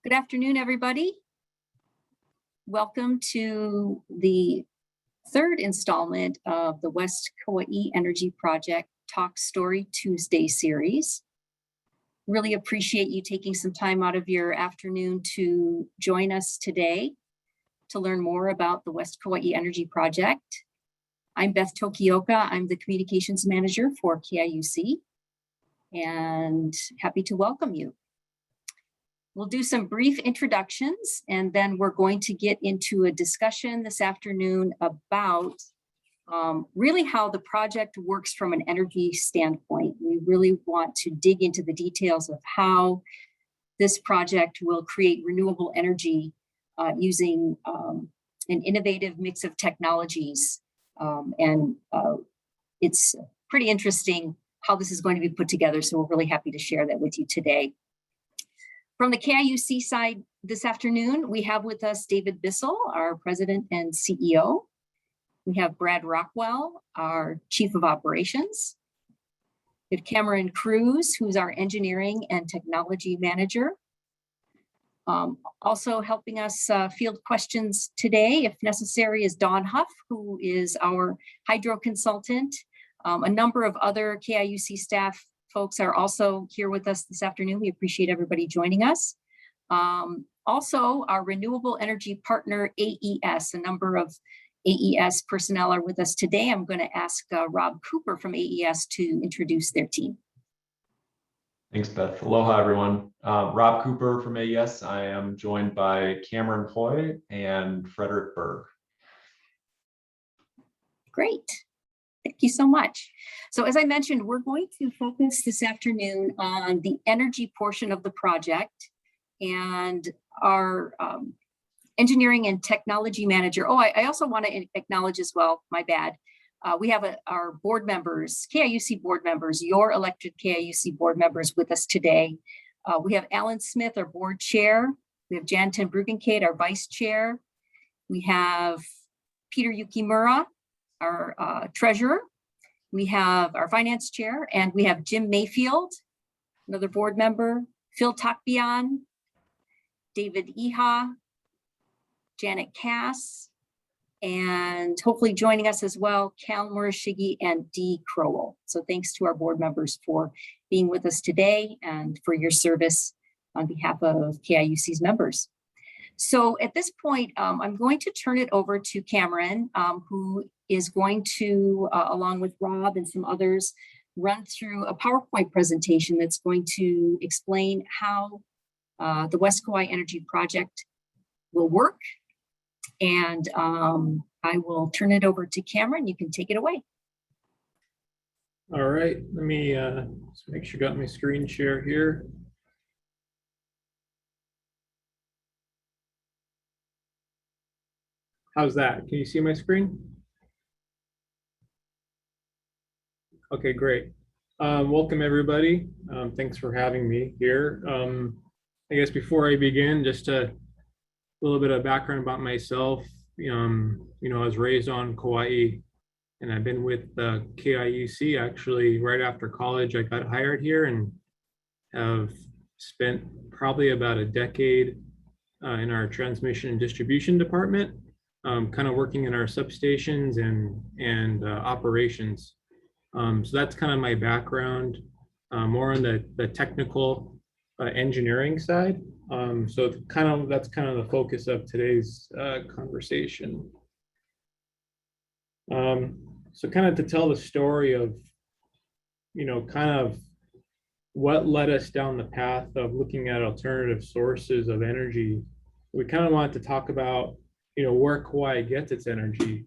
Good afternoon, everybody. Welcome to the third installment of the West Kauai Energy Project Talk Story Tuesday series. Really appreciate you taking some time out of your afternoon to join us today to learn more about the West Kauai Energy Project. I'm Beth Tokioka. I'm the Communications Manager for KIUC and happy to welcome you. We'll do some brief introductions, and then we're going to get into a discussion this afternoon about really how the project works from an energy standpoint. We really want to dig into the details of how this project will create renewable energy using an innovative mix of technologies. It's pretty interesting how this is going to be put together, so we're really happy to share that with you today. From the KIUC side this afternoon, we have with us David Bissell, our President and CEO. We have Brad Rockwell, our Chief of Operations. We have Cameron Cruz, who's our Engineering and Technology Manager. Also helping us field questions today, if necessary, is Dawn Huff, who is our Hydro Consultant. A number of other KIUC staff folks are also here with us this afternoon. We appreciate everybody joining us. Also, our renewable energy partner, AES, a number of AES personnel are with us today. I'm going to ask Rob Cooper from AES to introduce their team. Thanks, Beth. Aloha, everyone. Rob Cooper from AES. I am joined by Cameron Hoy and Frederick Berg. Great. Thank you so much. So as I mentioned, we're going to focus this afternoon on the energy portion of the project, and our engineering and technology manager. Oh, I also want to acknowledge as well, my bad. We have our board members, KIUC board members, your elected KIUC board members with us today. We have Alan Smith, our board chair. We have Jan ten Bruggencate, our vice chair. We have Peter Yukimura, our treasurer. We have our finance chair, and we have Jim Mayfield, another board member, Phil Takbian, David Iha, Janet Cass, and hopefully joining us as well, Cal Murashigi and Dee Crowell. So thanks to our board members for being with us today and for your service on behalf of KIUC's members. So at this point, I'm going to turn it over to Cameron, who is going to, along with Rob and some others, run through a PowerPoint presentation that's going to explain how the West Kauai Energy Project will work. And I will turn it over to Cameron. You can take it away. All right, let me just make sure I got my screen share here. How's that? Can you see my screen? Okay, great. Welcome everybody. Thanks for having me here. I guess before I begin, just a little bit of background about myself. I was raised on Kauai, and I've been with KIUC actually right after college. I got hired here and have spent probably about a decade in our transmission and distribution department. Kind of working in our substations and operations. So that's kind of my background, more on the technical engineering side. So that's kind of the focus of today's conversation. So kind of to tell the story of, kind of what led us down the path of looking at alternative sources of energy. We kind of wanted to talk about where Kauai gets its energy.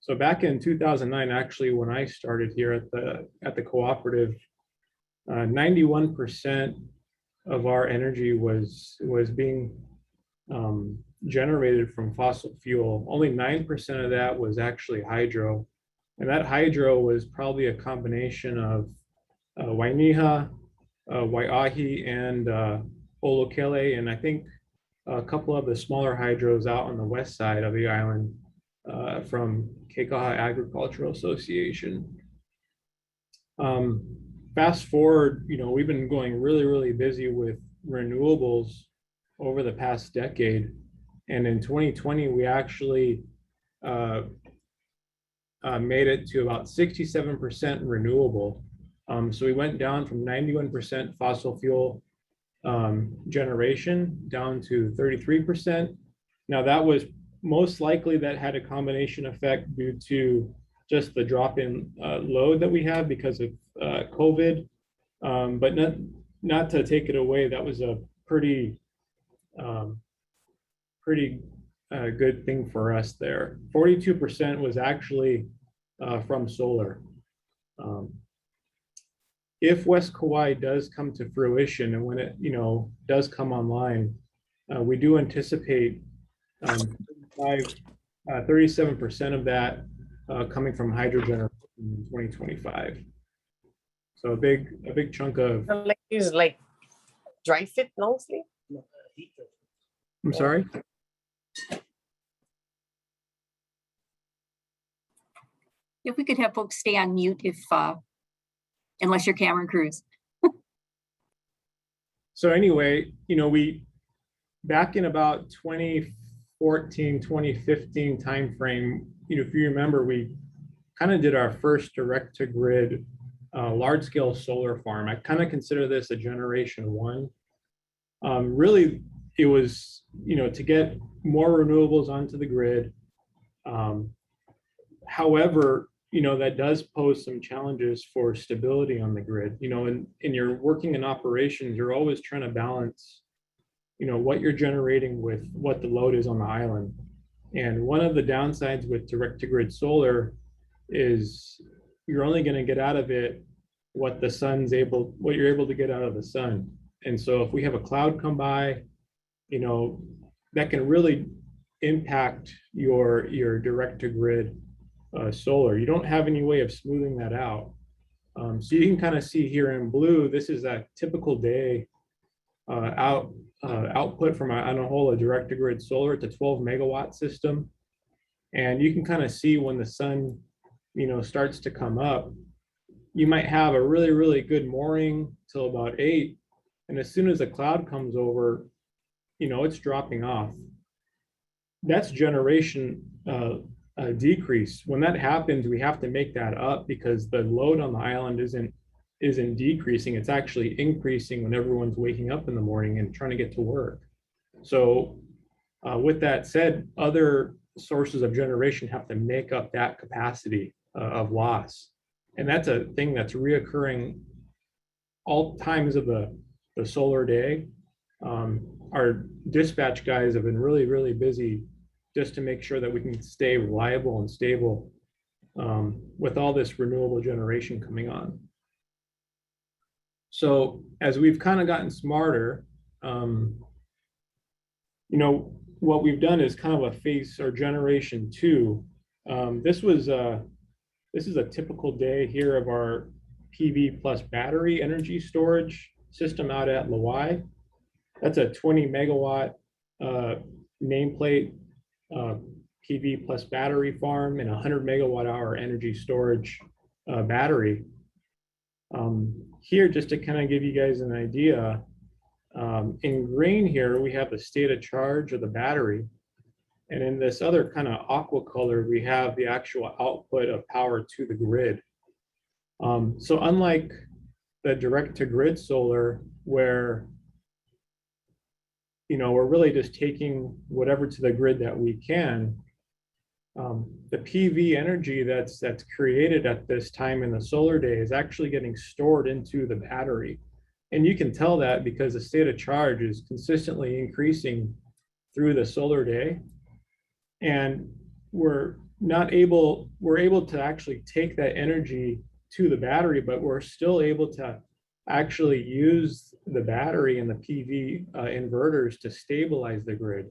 So back in 2009, actually, when I started here at the cooperative, 91% of our energy was being generated from fossil fuel. Only 9% of that was actually hydro, and that hydro was probably a combination of Wainiha, Waiahi, and Olokele, and I think a couple of the smaller hydros out on the west side of the island from Keikaha Agricultural Association. Fast forward, we've been going really busy with renewables over the past decade. And in 2020, we actually made it to about 67% renewable. So we went down from 91% fossil fuel generation down to 33%. Now that was most likely that had a combination effect due to just the drop in load that we have because of COVID, but not to take it away. That was a pretty good thing for us there. 42% was actually from solar. If West Kauai does come to fruition, and when it does come online, we do anticipate 37% of that coming from hydrogen in 2025. So a big chunk of. Like is like dry fit mostly. I'm sorry. If we could have folks stay on mute if, unless you're Cameron Cruz. So anyway, we back in about 2014, 2015 timeframe, if you remember, we kind of did our first direct to grid large scale solar farm. I kind of consider this a generation one. Really, it was, to get more renewables onto the grid. However, that does pose some challenges for stability on the grid. In your working in operations, you're always trying to balance, what you're generating with what the load is on the island. And one of the downsides with direct to grid solar is you're only going to get out of it what you're able to get out of the sun. And so if we have a cloud come by, that can really impact your direct to grid solar. You don't have any way of smoothing that out. So you can kind of see here in blue, this is a typical day output from on a whole direct to grid solar. It's a 12 megawatt system. And you can kind of see when the sun, starts to come up, you might have a really, really good morning till about 8. And as soon as a cloud comes over, it's dropping off. That's generation decrease. When that happens, we have to make that up because the load on the island isn't decreasing. It's actually increasing when everyone's waking up in the morning and trying to get to work. So with that said, other sources of generation have to make up that capacity of loss. And that's a thing that's reoccurring all times of the solar day. Our dispatch guys have been really, really busy just to make sure that we can stay reliable and stable with all this renewable generation coming on. So as we've kind of gotten smarter, what we've done is kind of a phase or generation 2. This is a typical day here of our PV plus battery energy storage system out at Kauai. That's a 20 megawatt nameplate PV plus battery farm and 100 megawatt hour energy storage battery. Here, just to kind of give you guys an idea, in green here, we have the state of charge of the battery. And in this other kind of aqua color, we have the actual output of power to the grid. So unlike the direct to grid solar, where we're really just taking whatever to the grid that we can, the PV energy that's created at this time in the solar day is actually getting stored into the battery. And you can tell that because the state of charge is consistently increasing through the solar day. And we're able to actually take that energy to the battery, but we're still able to actually use the battery and the PV inverters to stabilize the grid.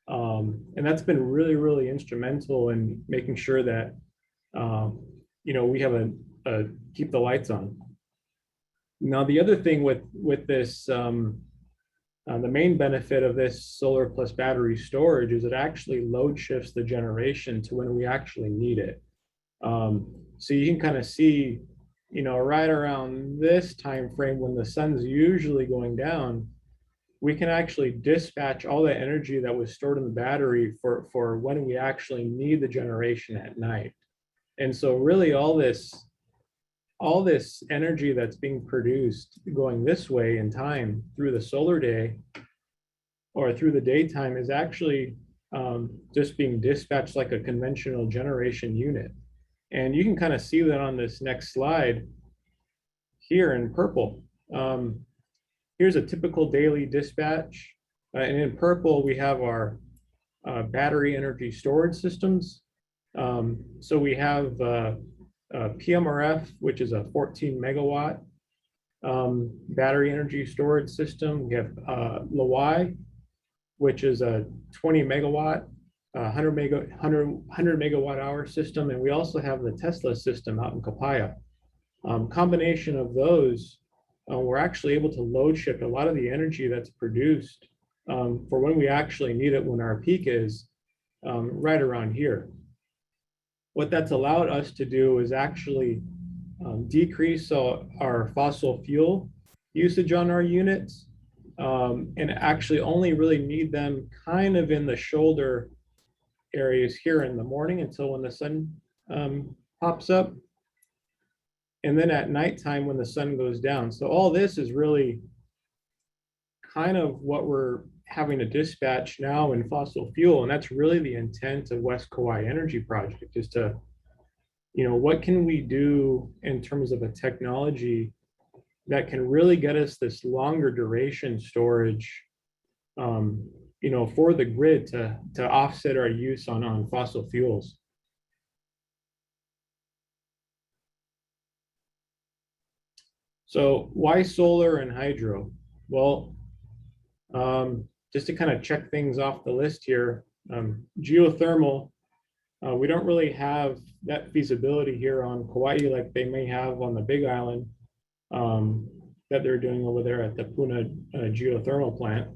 And that's been really, really instrumental in making sure that, we have a keep the lights on. Now, the other thing with this, the main benefit of this solar plus battery storage is it actually load shifts the generation to when we actually need it. So you can kind of see, right around this time frame when the sun's usually going down, we can actually dispatch all the energy that was stored in the battery for when we actually need the generation at night. And so really all this energy that's being produced going this way in time through the solar day or through the daytime is actually just being dispatched like a conventional generation unit. And you can kind of see that on this next slide here in purple. Here's a typical daily dispatch. And in purple, we have our battery energy storage systems. So we have PMRF, which is a 14 megawatt battery energy storage system. We have Kauai, which is a 20 megawatt, 100 megawatt hour system. And we also have the Tesla system out in Kauai. Combination of those, we're actually able to load shift a lot of the energy that's produced for when we actually need it, when our peak is right around here. What that's allowed us to do is actually decrease our fossil fuel usage on our units, and actually only really need them kind of in the shoulder areas here in the morning until when the sun pops up. And then at nighttime when the sun goes down. So all this is really kind of what we're having to dispatch now in fossil fuel. And that's really the intent of West Kauai Energy Project, is to, what can we do in terms of a technology that can really get us this longer duration storage, for the grid to offset our use on fossil fuels. So why solar and hydro? Well, just to kind of check things off the list here, geothermal, we don't really have that feasibility here on Kauai like they may have on the Big Island that they're doing over there at the Puna geothermal plant.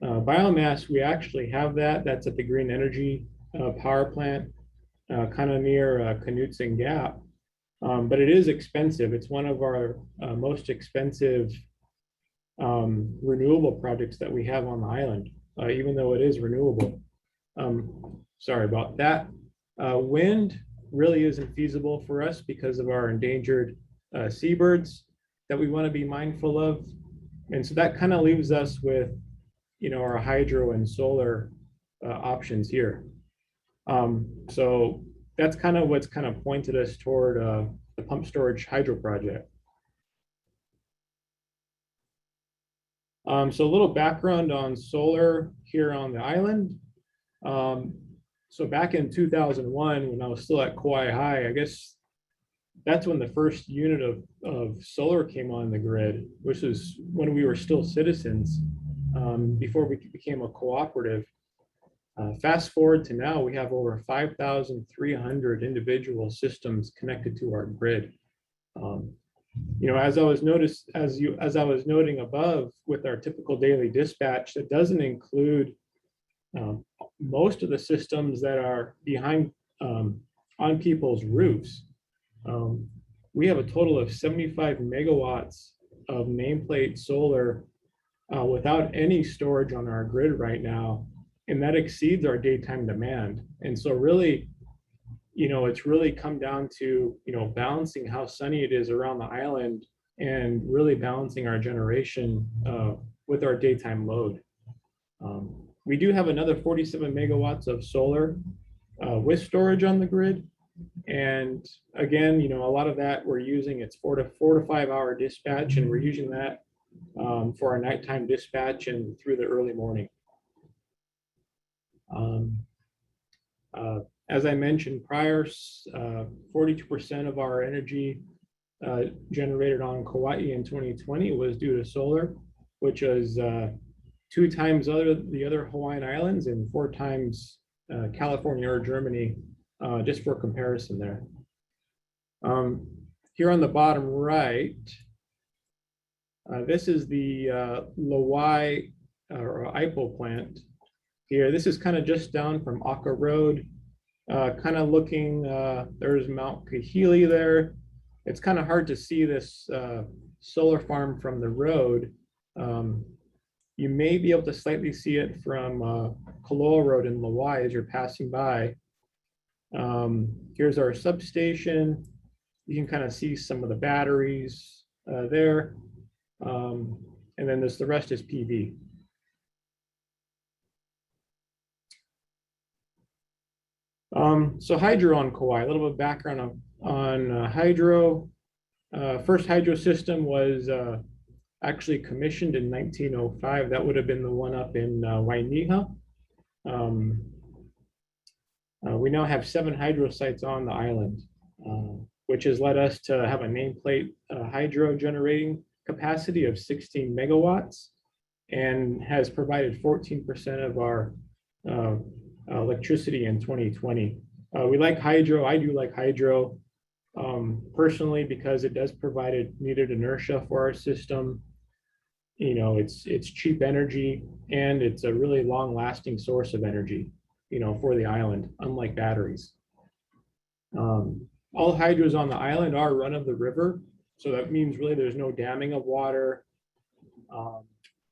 Biomass, we actually have that. That's at the Green Energy power plant, kind of near Knutson Gap. But it is expensive. It's one of our most expensive renewable projects that we have on the island, even though it is renewable. Sorry about that. Wind really isn't feasible for us because of our endangered seabirds that we want to be mindful of. And so that kind of leaves us with, our hydro and solar options here. So that's kind of what's kind of pointed us toward the pump storage hydro project. So a little background on solar here on the island. So back in 2001, when I was still at Kauai High, I guess that's when the first unit of solar came on the grid, which is when we were still citizens, before we became a cooperative. Fast forward to now, we have over 5,300 individual systems connected to our grid. As I was noting above, with our typical daily dispatch, that doesn't include most of the systems that are behind on people's roofs. We have a total of 75 megawatts of nameplate solar without any storage on our grid right now. And that exceeds our daytime demand. And so really, it's really come down to, balancing how sunny it is around the island and really balancing our generation with our daytime load. We do have another 47 megawatts of solar with storage on the grid. And again, a lot of that we're using, it's 4 to 5 hour dispatch, and we're using that for our nighttime dispatch and through the early morning. As I mentioned prior, 42% of our energy generated on Kauai in 2020 was due to solar, which is 2 times the other Hawaiian islands and 4 times California or Germany, just for comparison there. Here on the bottom right, this is the Kauai or IPO plant. Here, this is kind of just down from Aka Road, kind of looking, there's Mount Kahili there. It's kind of hard to see this solar farm from the road. You may be able to slightly see it from Kaloa Road in Lawai as you're passing by. Here's our substation. You can kind of see some of the batteries there. And then the rest is PV. So hydro on Kauai, a little bit of background on hydro. First hydro system was actually commissioned in 1905. That would have been the one up in Wainiha. We now have 7 hydro sites on the island, which has led us to have a nameplate hydro generating capacity of 16 megawatts and has provided 14% of our electricity in 2020. We like hydro. I do like hydro personally because it does provide needed inertia for our system. You know, it's cheap energy and it's a really long-lasting source of energy, you know, for the island, unlike batteries. All hydros on the island are run of the river, so that means really there's no damming of water.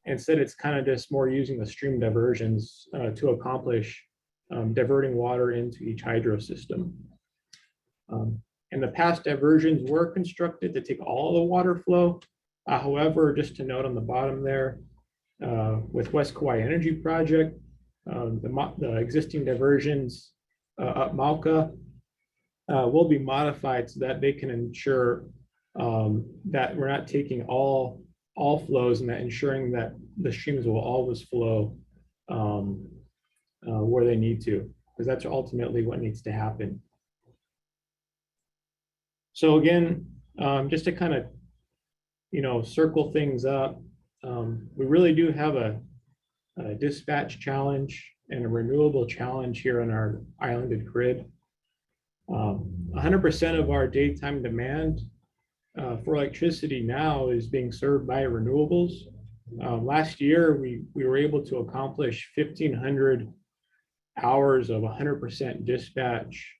Instead, it's kind of just more using the stream diversions to accomplish diverting water into each hydro system. In the past, diversions were constructed to take all the water flow. However, just to note on the bottom there, with West Kauai Energy Project, the existing diversions up Mauka will be modified so that they can ensure that we're not taking all flows and that ensuring that the streams will always flow where they need to, because that's ultimately what needs to happen. So again, just to kind of, you know, circle things up, we really do have a dispatch challenge and a renewable challenge here on our islanded grid. 100% of our daytime demand for electricity now is being served by renewables. Last year, we were able to accomplish 1,500 hours of 100% dispatch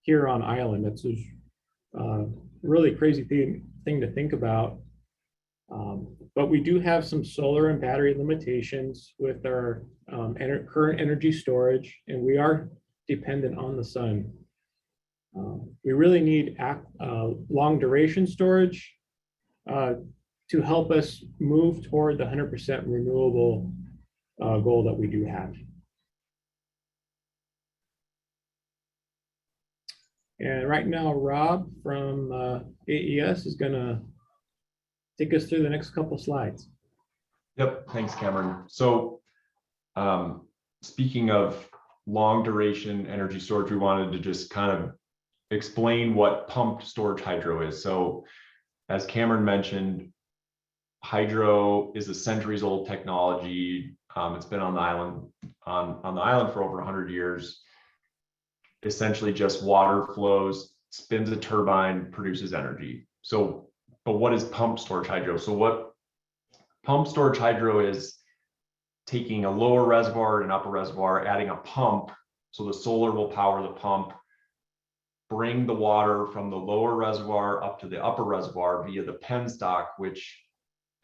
here on island. That's a really crazy thing to think about. But we do have some solar and battery limitations with our current energy storage, and we are dependent on the sun. We really need long duration storage to help us move toward the 100% renewable goal that we do have. And right now, Rob from AES is gonna take us through the next couple slides. Yep, thanks, Cameron. So speaking of long duration energy storage, we wanted to just kind of explain what pumped storage hydro is. So as Cameron mentioned, hydro is a centuries old technology. It's been on the island for over 100 years. Essentially just water flows, spins a turbine, produces energy. So, but what is pumped storage hydro? So what pumped storage hydro is taking a lower reservoir and upper reservoir, adding a pump, so the solar will power the pump, bring the water from the lower reservoir up to the upper reservoir via the penstock, which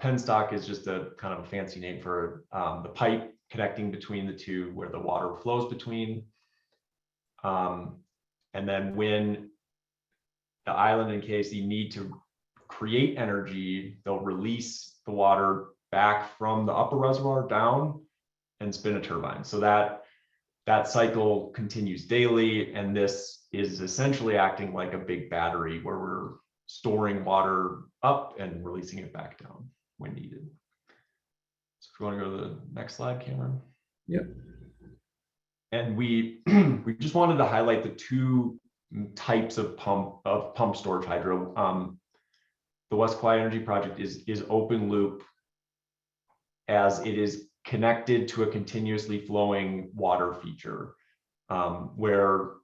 penstock is just a kind of a fancy name for the pipe connecting between the two where the water flows between. And then when the island and KSC need to create energy, they'll release the water back from the upper reservoir down and spin a turbine. So that cycle continues daily, and this is essentially acting like a big battery where we're storing water up and releasing it back down when needed. So if you want to go to the next slide, Cameron. Yep. And we just wanted to highlight the two types of pump storage hydro. The West Kauai Energy Project is open loop, as it is connected to a continuously flowing water feature, where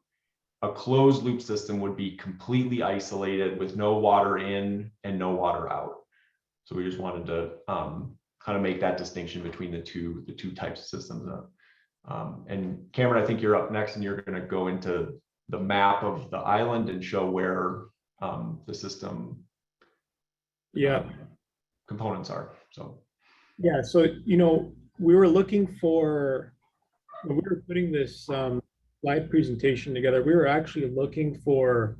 a closed loop system would be completely isolated with no water in and no water out. So we just wanted to kind of make that distinction between the two types of systems. And Cameron, I think you're up next, and you're going to go into the map of the island and show where the system Yeah. components are. So Yeah, so, we were looking for, when we were putting this slide presentation together, we were actually looking for,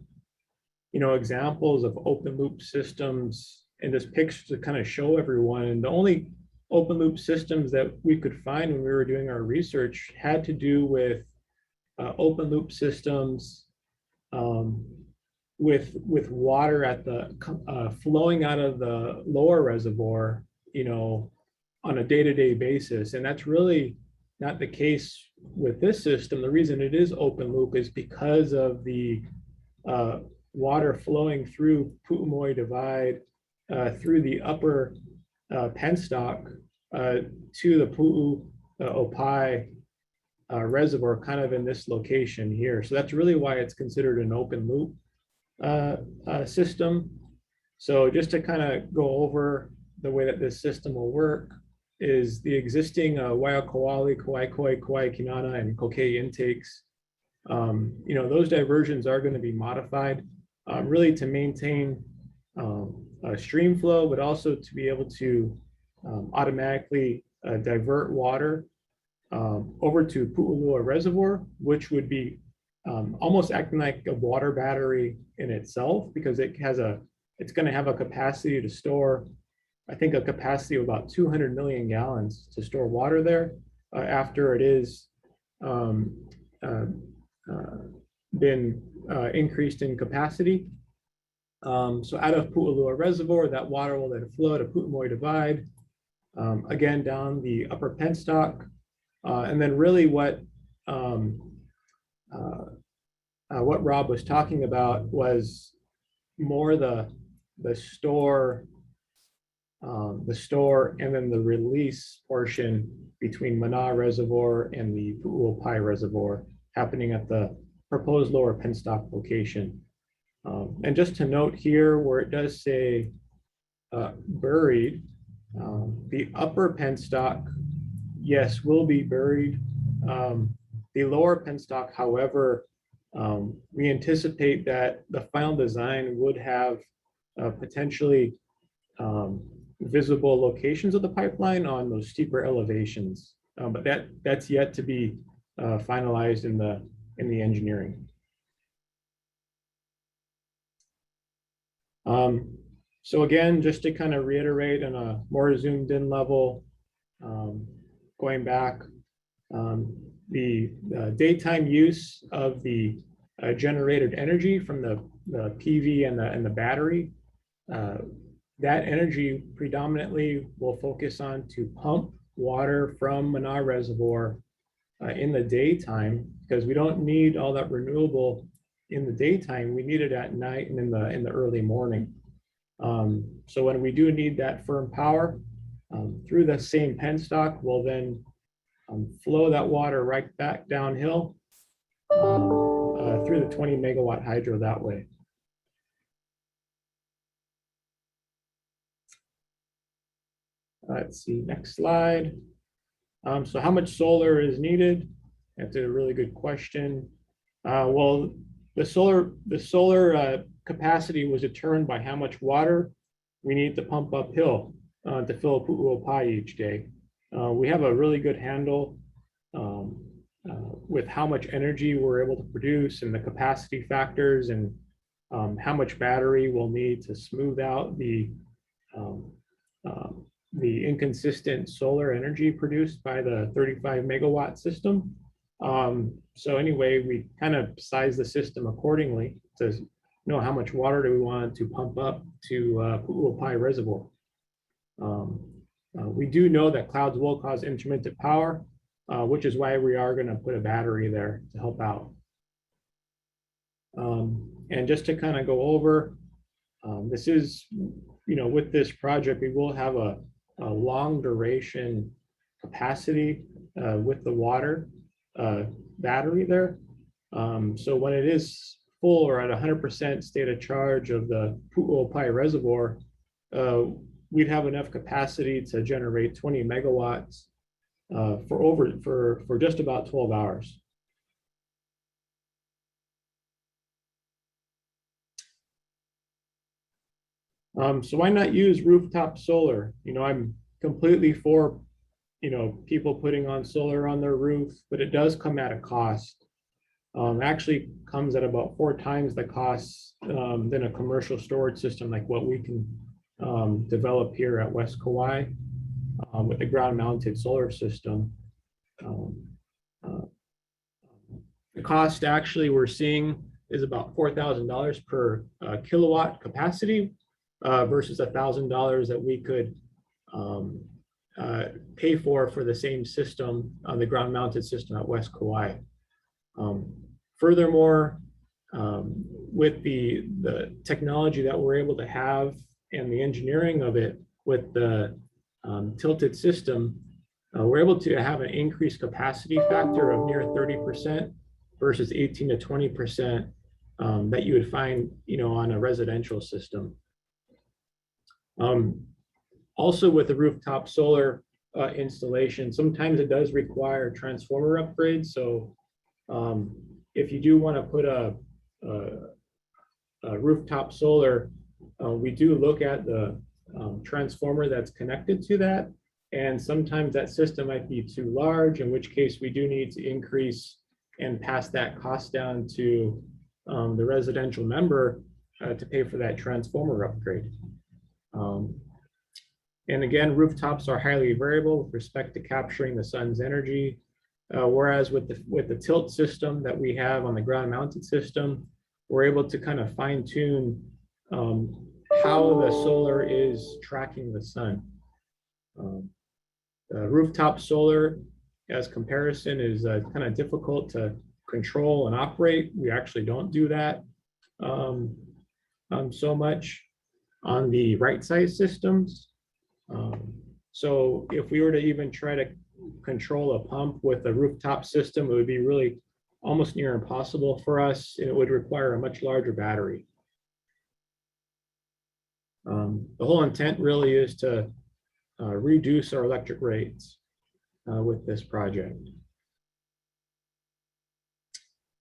examples of open loop systems and this picture to kind of show everyone. And the only open loop systems that we could find when we were doing our research had to do with open loop systems um, with water at the flowing out of the lower reservoir, on a day-to-day basis. And that's really not the case with this system. The reason it is open loop is because of the water flowing through Pu'umoe Divide through the upper penstock to the Pu'uopai reservoir, kind of in this location here. So that's really why it's considered an open loop system. So just to kind of go over the way that this system will work is the existing Waiakouali, Kauai, Kauai Kinana, and Kokei intakes. Those diversions are going to be modified really to maintain stream flow, but also to be able to automatically divert water over to Pu'ulua Reservoir, which would be almost acting like a water battery in itself, because it's going to have a capacity to store, I think, a capacity of about 200 million gallons to store water there after it is been increased in capacity. So out of Pu'ulua Reservoir, that water will then flow to Pu'umoe Divide, again down the upper penstock, and then really what Rob was talking about was more the store and then the release portion between Mana Reservoir and the Pu'uopai Reservoir happening at the proposed lower penstock location. And just to note here where it does say buried, the upper penstock, yes, will be buried. The lower penstock, however, we anticipate that the final design would have potentially visible locations of the pipeline on those steeper elevations, but that's yet to be finalized in the engineering. So again, just to kind of reiterate on a more zoomed in level, going back, the daytime use of the generated energy from the PV and the battery, that energy predominantly will focus on to pump water from Mana Reservoir in the daytime, because we don't need all that renewable in the daytime. We need it at night and in the early morning. So when we do need that firm power through the same penstock, we'll then flow that water right back downhill through the 20 megawatt hydro that way. Let's see, next slide. So how much solar is needed? That's a really good question. Well, the solar capacity was determined by how much water we need to pump uphill to fill Pu'uopai each day. We have a really good handle with how much energy we're able to produce and the capacity factors, and how much battery we'll need to smooth out the inconsistent solar energy produced by the 35 megawatt system. So anyway, we kind of size the system accordingly to know how much water do we want to pump up to Pu'uopai Reservoir. We do know that clouds will cause intermittent power, which is why we are going to put a battery there to help out. And just to kind of go over, this is, with this project, we will have a long duration capacity with the water battery there. So when it is full or at 100% state of charge of the Pu'uopai Reservoir, we'd have enough capacity to generate 20 megawatts for just about 12 hours. So why not use rooftop solar? I'm completely for, people putting on solar on their roof, but it does come at a cost. Actually comes at about 4 times the cost than a commercial storage system like what we can develop here at West Kauai with the ground mounted solar system. The cost actually we're seeing is about $4,000 per kilowatt capacity versus $1,000 that we could pay for the same system on the ground mounted system at West Kauai. Furthermore, with the technology that we're able to have and the engineering of it with the tilted system, we're able to have an increased capacity factor of near 30% versus 18 to 20% that you would find, on a residential system. Also with the rooftop solar installation, sometimes it does require transformer upgrades. So if you do want to put a rooftop solar, we do look at the transformer that's connected to that. And sometimes that system might be too large, in which case we do need to increase and pass that cost down to the residential member to pay for that transformer upgrade. And again, rooftops are highly variable with respect to capturing the sun's energy. Whereas with the tilt system that we have on the ground mounted system, we're able to kind of fine tune how the solar is tracking the sun. Rooftop solar, as comparison, is kind of difficult to control and operate. We actually don't do that so much on the right size systems. So if we were to even try to control a pump with a rooftop system, it would be really almost near impossible for us. It would require a much larger battery. The whole intent really is to reduce our electric rates with this project.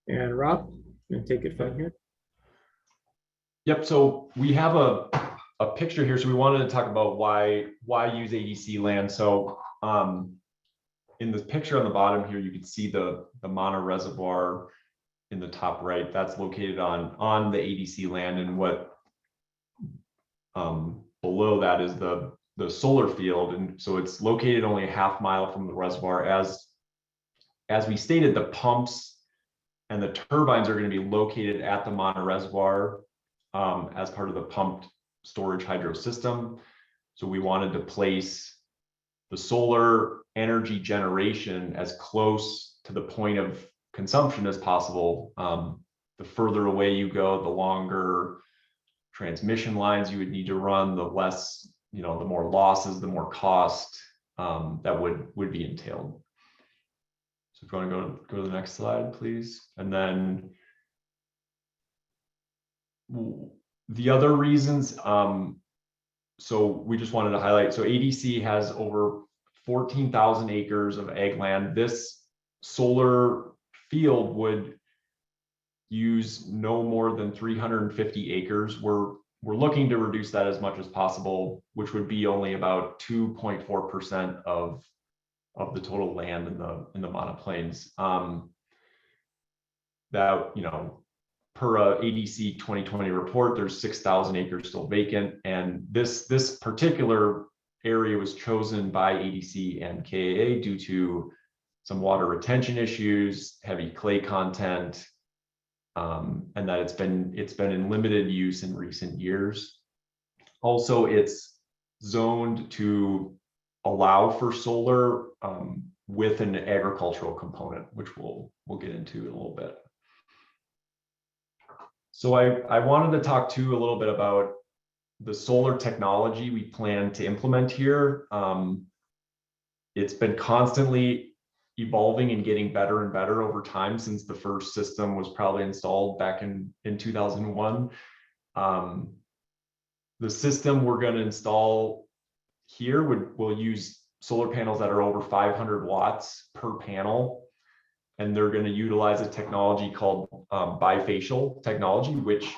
And Rob, you can take it from here. Yep, so we have a picture here. So we wanted to talk about why use ADC land. So in the picture on the bottom here, you can see the Mana Reservoir in the top right. That's located on the ADC land, and what below that is the solar field. And so it's located only a half mile from the reservoir. As we stated, the pumps and the turbines are going to be located at the Mana Reservoir as part of the pumped storage hydro system. So we wanted to place the solar energy generation as close to the point of consumption as possible. The further away you go, the longer transmission lines you would need to run, the less, the more losses, the more cost that would be entailed. So if you want to go to the next slide, please. And then the other reasons, so we just wanted to highlight, so ADC has over 14,000 acres of ag land. This solar field would use no more than 350 acres. We're looking to reduce that as much as possible, which would be only about 2.4% of the total land in the Mana Plains. That, per ADC 2020 report, there's 6,000 acres still vacant, and this particular area was chosen by ADC and KAA due to some water retention issues, heavy clay content, and that it's been in limited use in recent years. Also, it's zoned to allow for solar with an agricultural component, which we'll get into in a little bit. So I wanted to talk too a little bit about the solar technology we plan to implement here. It's been constantly evolving and getting better and better over time since the first system was probably installed back in 2001. The system we're going to install here will use solar panels that are over 500 watts per panel. And they're going to utilize a technology called bifacial technology, which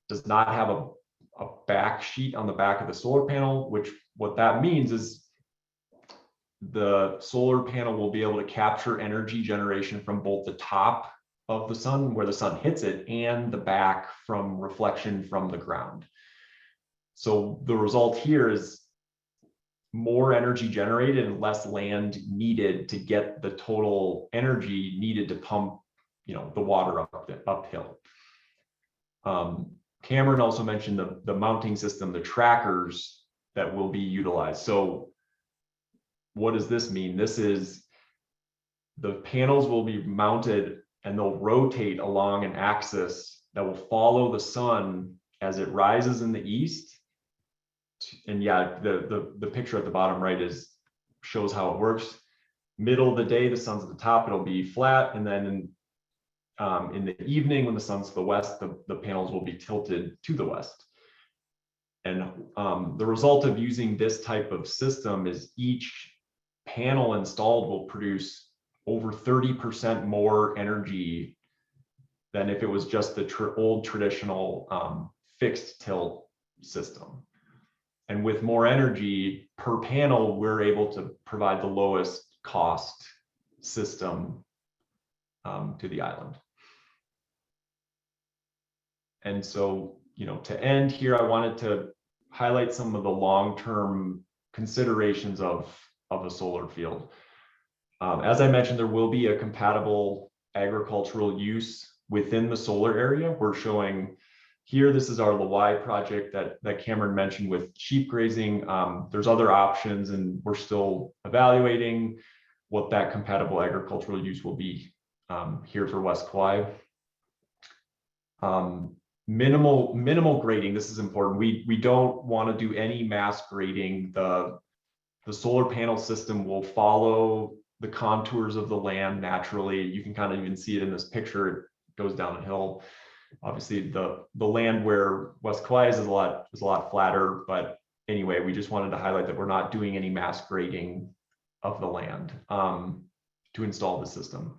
does not have a back sheet on the back of the solar panel, what that means is the solar panel will be able to capture energy generation from both the top of the sun, where the sun hits it, and the back from reflection from the ground. So the result here is more energy generated and less land needed to get the total energy needed to pump, the water uphill. Cameron also mentioned the mounting system, the trackers that will be utilized. So what does this mean? This is the panels will be mounted and they'll rotate along an axis that will follow the sun as it rises in the east. And yeah, the picture at the bottom right shows how it works. Middle of the day, the sun's at the top, it'll be flat, and then in the evening, when the sun's to the west, the panels will be tilted to the west. And the result of using this type of system is each panel installed will produce over 30% more energy than if it was just the old traditional fixed tilt system. And with more energy per panel, we're able to provide the lowest cost system to the island. And so, to end here, I wanted to highlight some of the long-term considerations of a solar field. As I mentioned, there will be a compatible agricultural use within the solar area. We're showing here, this is our Kauai project that Cameron mentioned with sheep grazing. There's other options, and we're still evaluating what that compatible agricultural use will be here for West Kauai. Minimal grading. This is important. We don't want to do any mass grading. The solar panel system will follow the contours of the land naturally. You can kind of even see it in this picture. It goes down a hill. Obviously, the land where West Kauai is a lot flatter, but anyway, we just wanted to highlight that we're not doing any mass grading of the land to install the system.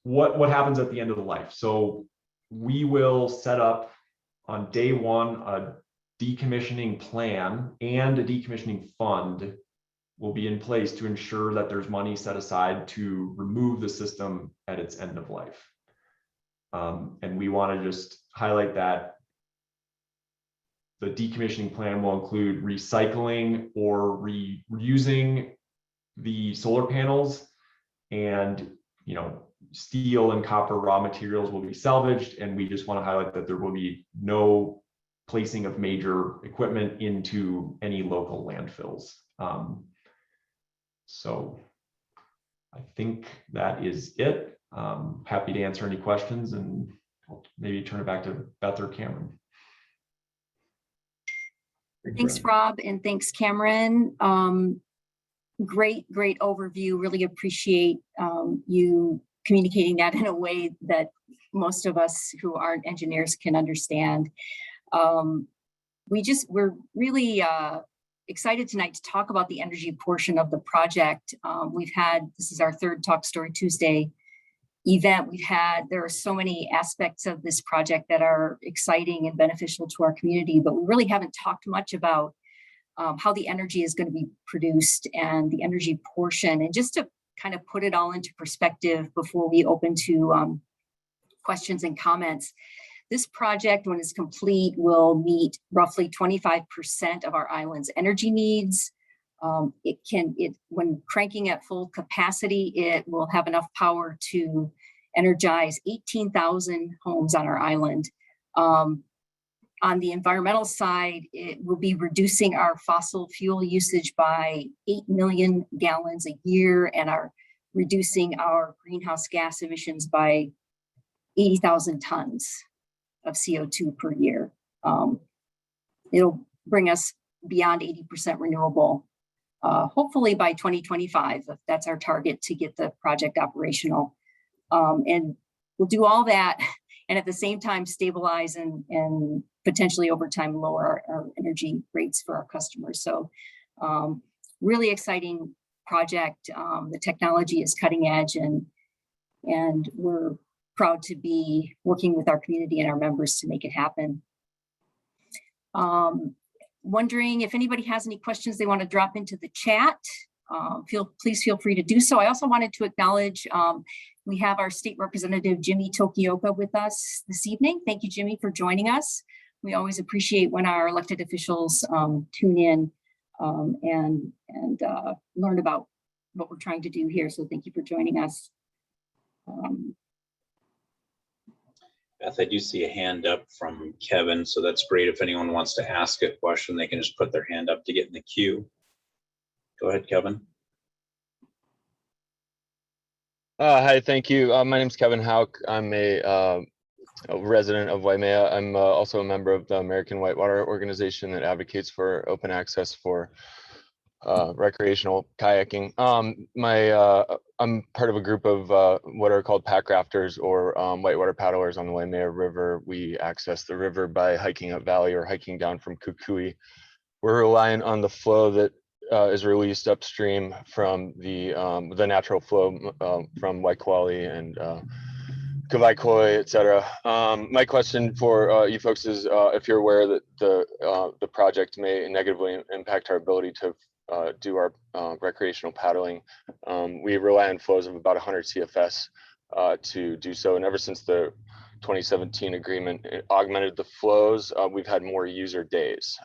What happens at the end of the life? So we will set up on day one a decommissioning plan, and a decommissioning fund will be in place to ensure that there's money set aside to remove the system at its end of life. And we want to just highlight that the decommissioning plan will include recycling or reusing the solar panels, and steel and copper raw materials will be salvaged. And we just want to highlight that there will be no placing of major equipment into any local landfills. So I think that is it. Happy to answer any questions, and I'll maybe turn it back to Beth or Cameron. Thanks, Rob, and thanks, Cameron. Great overview. Really appreciate you communicating that in a way that most of us who aren't engineers can understand. We're really excited tonight to talk about the energy portion of the project. This is our third Talk Story Tuesday event. There are so many aspects of this project that are exciting and beneficial to our community, but we really haven't talked much about how the energy is going to be produced and the energy portion. And just to kind of put it all into perspective before we open to questions and comments, this project, when it's complete, will meet roughly 25% of our island's energy needs. When cranking at full capacity, it will have enough power to energize 18,000 homes on our island. On the environmental side, it will be reducing our fossil fuel usage by 8 million gallons a year, and reducing our greenhouse gas emissions by 80,000 tons of CO2 per year. It'll bring us beyond 80% renewable, hopefully by 2025, if that's our target to get the project operational. And we'll do all that, and at the same time stabilize and potentially over time lower our energy rates for our customers. So really exciting project. The technology is cutting edge, and we're proud to be working with our community and our members to make it happen. wondering if anybody has any questions they want to drop into the chat. Please feel free to do so. I also wanted to acknowledge we have our state representative, Jimmy Tokioka, with us this evening. Thank you, Jimmy, for joining us. We always appreciate when our elected officials tune in and learn about what we're trying to do here. So thank you for joining us. Beth, I do see a hand up from Kevin, so that's great. If anyone wants to ask a question, they can just put their hand up to get in the queue. Go ahead, Kevin. Hi, thank you. My name's Kevin Hauk. I'm a resident of Waimea. I'm also a member of the American Whitewater Organization that advocates for open access for recreational kayaking. I'm part of a group of what are called pack rafters or whitewater paddlers on the Waimea River. We access the river by hiking up valley or hiking down from Kukui. We're reliant on the flow that is released upstream from the natural flow from Waikouali and Kauai, et cetera. My question for you folks is if you're aware that the project may negatively impact our ability to do our recreational paddling. We rely on flows of about 100 CFS to do so. And ever since the 2017 agreement augmented the flows, we've had more user days.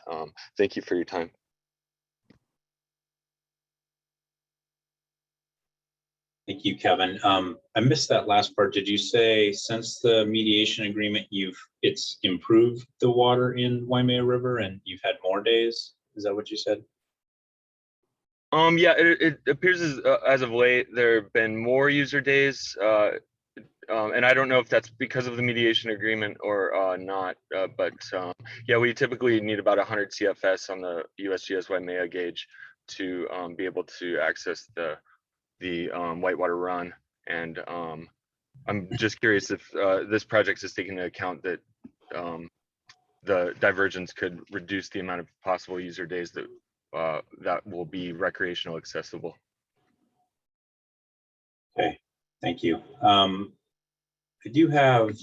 Thank you for your time. Thank you, Kevin. I missed that last part. Did you say since the mediation agreement, it's improved the water in Waimea River and you've had more days? Is that what you said? Yeah, it appears as of late there have been more user days, and I don't know if that's because of the mediation agreement or not. But yeah, we typically need about 100 CFS on the USGS Waimea gauge to be able to access the whitewater run. And I'm just curious if this project is taking into account that the divergence could reduce the amount of possible user days that that will be recreational accessible. Okay, thank you. I do have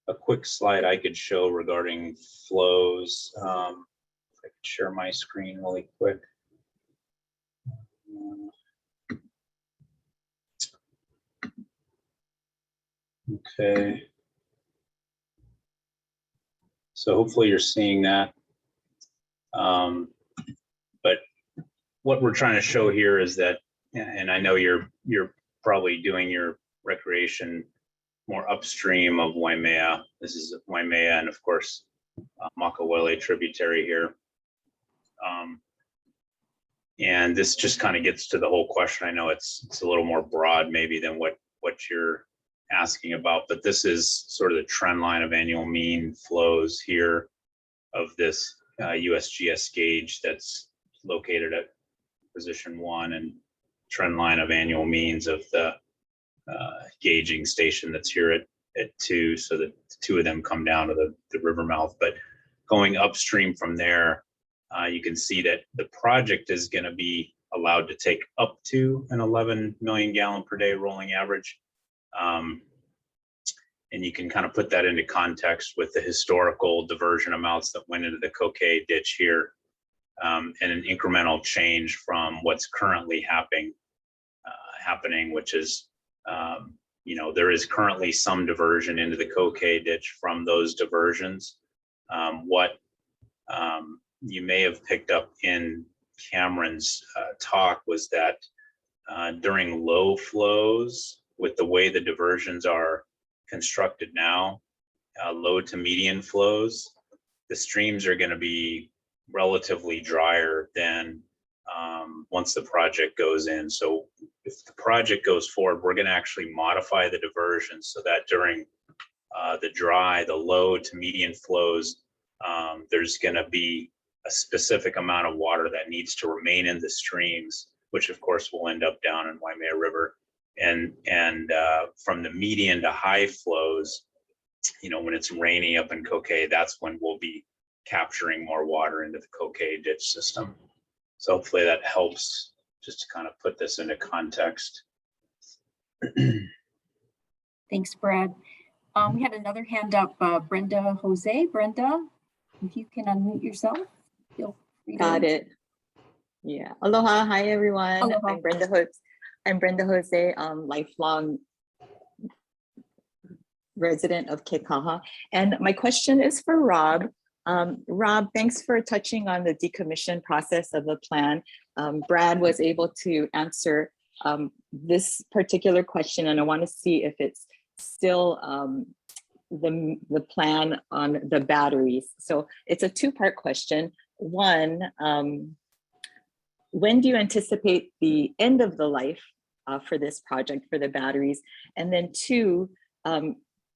a quick slide I could show regarding flows. If I could share my screen really quick. Okay. So hopefully you're seeing that. But what we're trying to show here is that, and I know you're probably doing your recreation more upstream of Waimea. This is Waimea and of course Makaweli tributary here. And this just kind of gets to the whole question. I know it's a little more broad maybe than what you're asking about, but this is sort of the trend line of annual mean flows here of this USGS gauge that's located at position 1 and trend line of annual means of the gauging station that's here at 2, so that the 2 of them come down to the river mouth. But going upstream from there, you can see that the project is going to be allowed to take up to an 11 million gallon per day rolling average. And you can kind of put that into context with the historical diversion amounts that went into the Kauai ditch here, and an incremental change from what's currently happening, which is, there is currently some diversion into the Kauai ditch from those diversions. What you may have picked up in Cameron's talk was that during low flows, with the way the diversions are constructed now, low to median flows, the streams are going to be relatively drier than once the project goes in. So if the project goes forward, we're going to actually modify the diversion so that during the low to median flows, there's going to be a specific amount of water that needs to remain in the streams, which of course will end up down in Waimea River. And from the median to high flows, when it's rainy up in Kauai, that's when we'll be capturing more water into the Kauai ditch system. So hopefully that helps just to kind of put this into context. Thanks, Brad. We had another hand up, Brenda Jose. Brenda, if you can unmute yourself. Feel free to- Got it. Yeah. Aloha. Hi, everyone. Aloha. I'm Brenda Jose. I'm Brenda Jose, lifelong resident of Kekaha. And my question is for Rob. Rob, thanks for touching on the decommission process of the plan. Brad was able to answer this particular question, and I want to see if it's still the plan on the batteries. So it's a two-part question. One, when do you anticipate the end of the life for this project for the batteries? And then two,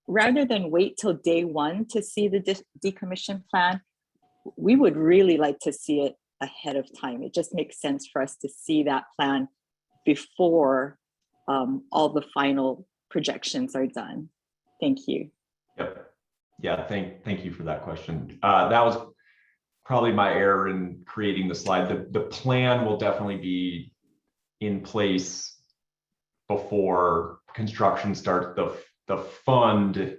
rather than wait till day one to see the decommission plan, we would really like to see it ahead of time. It just makes sense for us to see that plan before all the final projections are done. Thank you. Yep. Yeah, thank you for that question. That was probably my error in creating the slide. The plan will definitely be in place before construction starts. The fund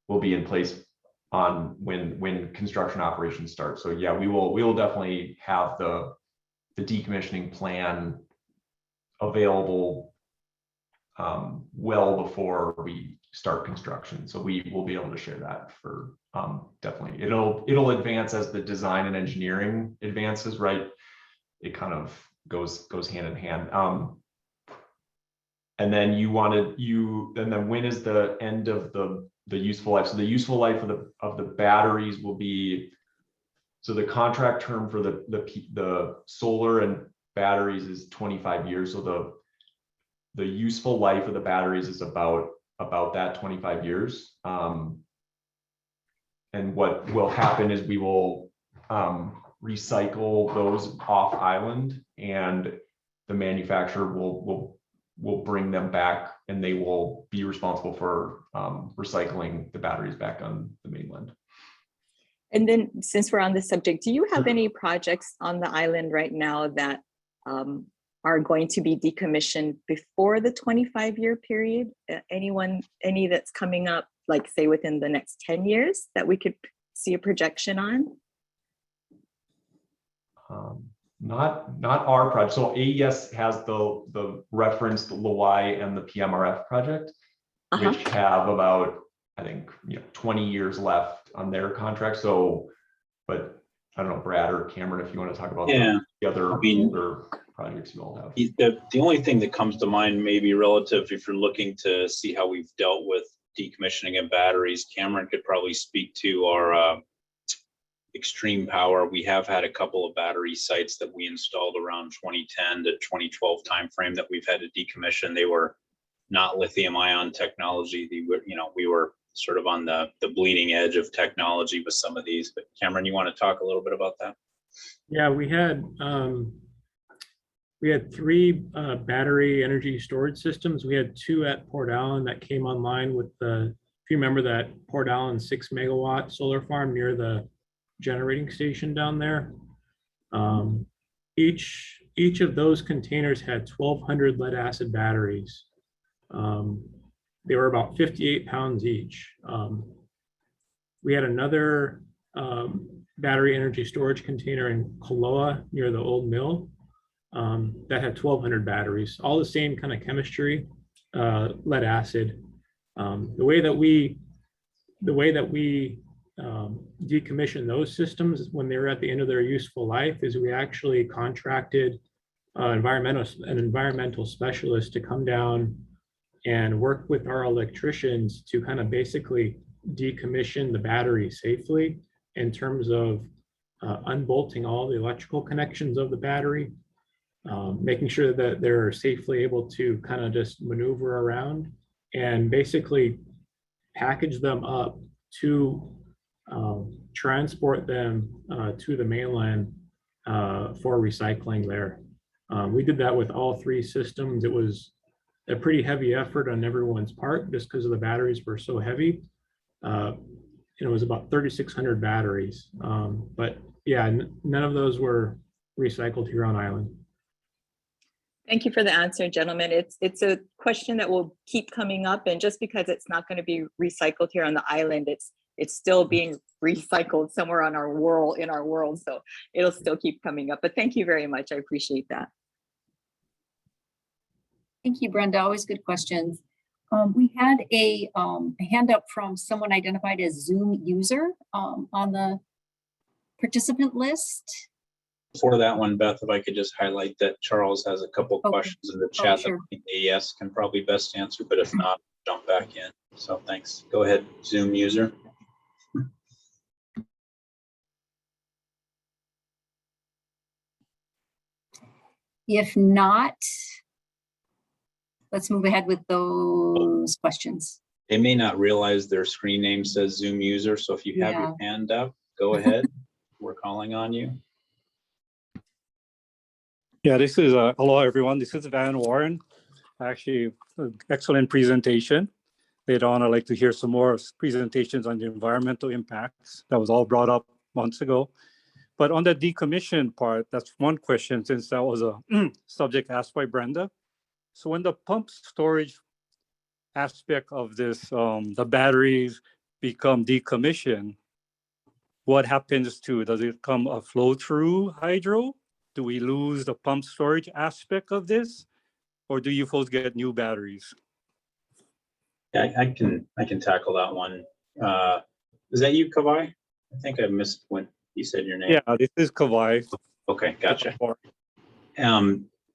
will be in place on when construction operations start. So yeah, we will definitely have the decommissioning plan available well before we start construction. So we will be able to share that for definitely. It'll advance as the design and engineering advances, right? It kind of goes hand in hand. And then and then when is the end of the useful life? So the useful life of the batteries will be, so the contract term for the solar and batteries is 25 years. So the useful life of the batteries is about that 25 years. And what will happen is we will recycle those off island, and the manufacturer will bring them back, and they will be responsible for recycling the batteries back on the mainland. And then since we're on this subject, do you have any projects on the island right now that are going to be decommissioned before the 25-year period? Any that's coming up, like say within the next 10 years that we could see a projection on? Not our project. So AES has the referenced Lawai and the PMRF project, which have about, I think, 20 years left on their contract. So, but I don't know, Brad or Cameron, if you want to talk about the other older projects you all have. The only thing that comes to mind, maybe relative, if you're looking to see how we've dealt with decommissioning of batteries, Cameron could probably speak to our extreme power. We have had a couple of battery sites that we installed around 2010 to 2012 timeframe that we've had to decommission. They were not lithium ion technology. We were sort of on the bleeding edge of technology with some of these. But Cameron, you want to talk a little bit about that? Yeah, we had 3 battery energy storage systems. We had 2 at Port Allen that came online with if you remember that Port Allen 6 megawatt solar farm near the generating station down there. Each of those containers had 1,200 lead acid batteries. They were about 58 pounds each. We had another battery energy storage container in Koloa near the old mill that had 1,200 batteries, all the same kind of chemistry, lead acid. The way that we decommission those systems when they were at the end of their useful life is we actually contracted an environmental specialist to come down and work with our electricians to kind of basically decommission the battery safely in terms of unbolting all the electrical connections of the battery, making sure that they're safely able to kind of just maneuver around, and basically package them up to transport them to the mainland for recycling there. We did that with all 3 systems. It was a pretty heavy effort on everyone's part just because of the batteries were so heavy. It was about 3,600 batteries. But yeah, none of those were recycled here on island. Thank you for the answer, gentlemen. It's a question that will keep coming up, and just because it's not going to be recycled here on the island, it's still being recycled somewhere in our world. So it'll still keep coming up. But thank you very much. I appreciate that. Thank you, Brenda. Always good questions. We had a hand up from someone identified as Zoom user on the participant list. For that one, Beth, if I could just highlight that Charles has a couple Okay. questions in the chat Sure. that I think AES can probably best answer, but if not, jump back in. So thanks. Go ahead, Zoom user. If not, let's move ahead with those questions. They may not realize their screen name says Zoom user, so if you have your hand up, go ahead. We're calling on you. Yeah, this is, hello, everyone. This is Van Warren. Actually, excellent presentation. Later on, I'd like to hear some more presentations on the environmental impacts. That was all brought up months ago. But on the decommission part, that's one question, since that was a subject asked by Brenda. So when the pump storage aspect of this, the batteries become decommissioned, what happens to, does it come a flow through hydro? Do we lose the pump storage aspect of this? Or do you folks get new batteries? Yeah, I can tackle that one. Is that you, Kauai? I think I missed when you said your name. Yeah, this is Kauai. Okay, gotcha.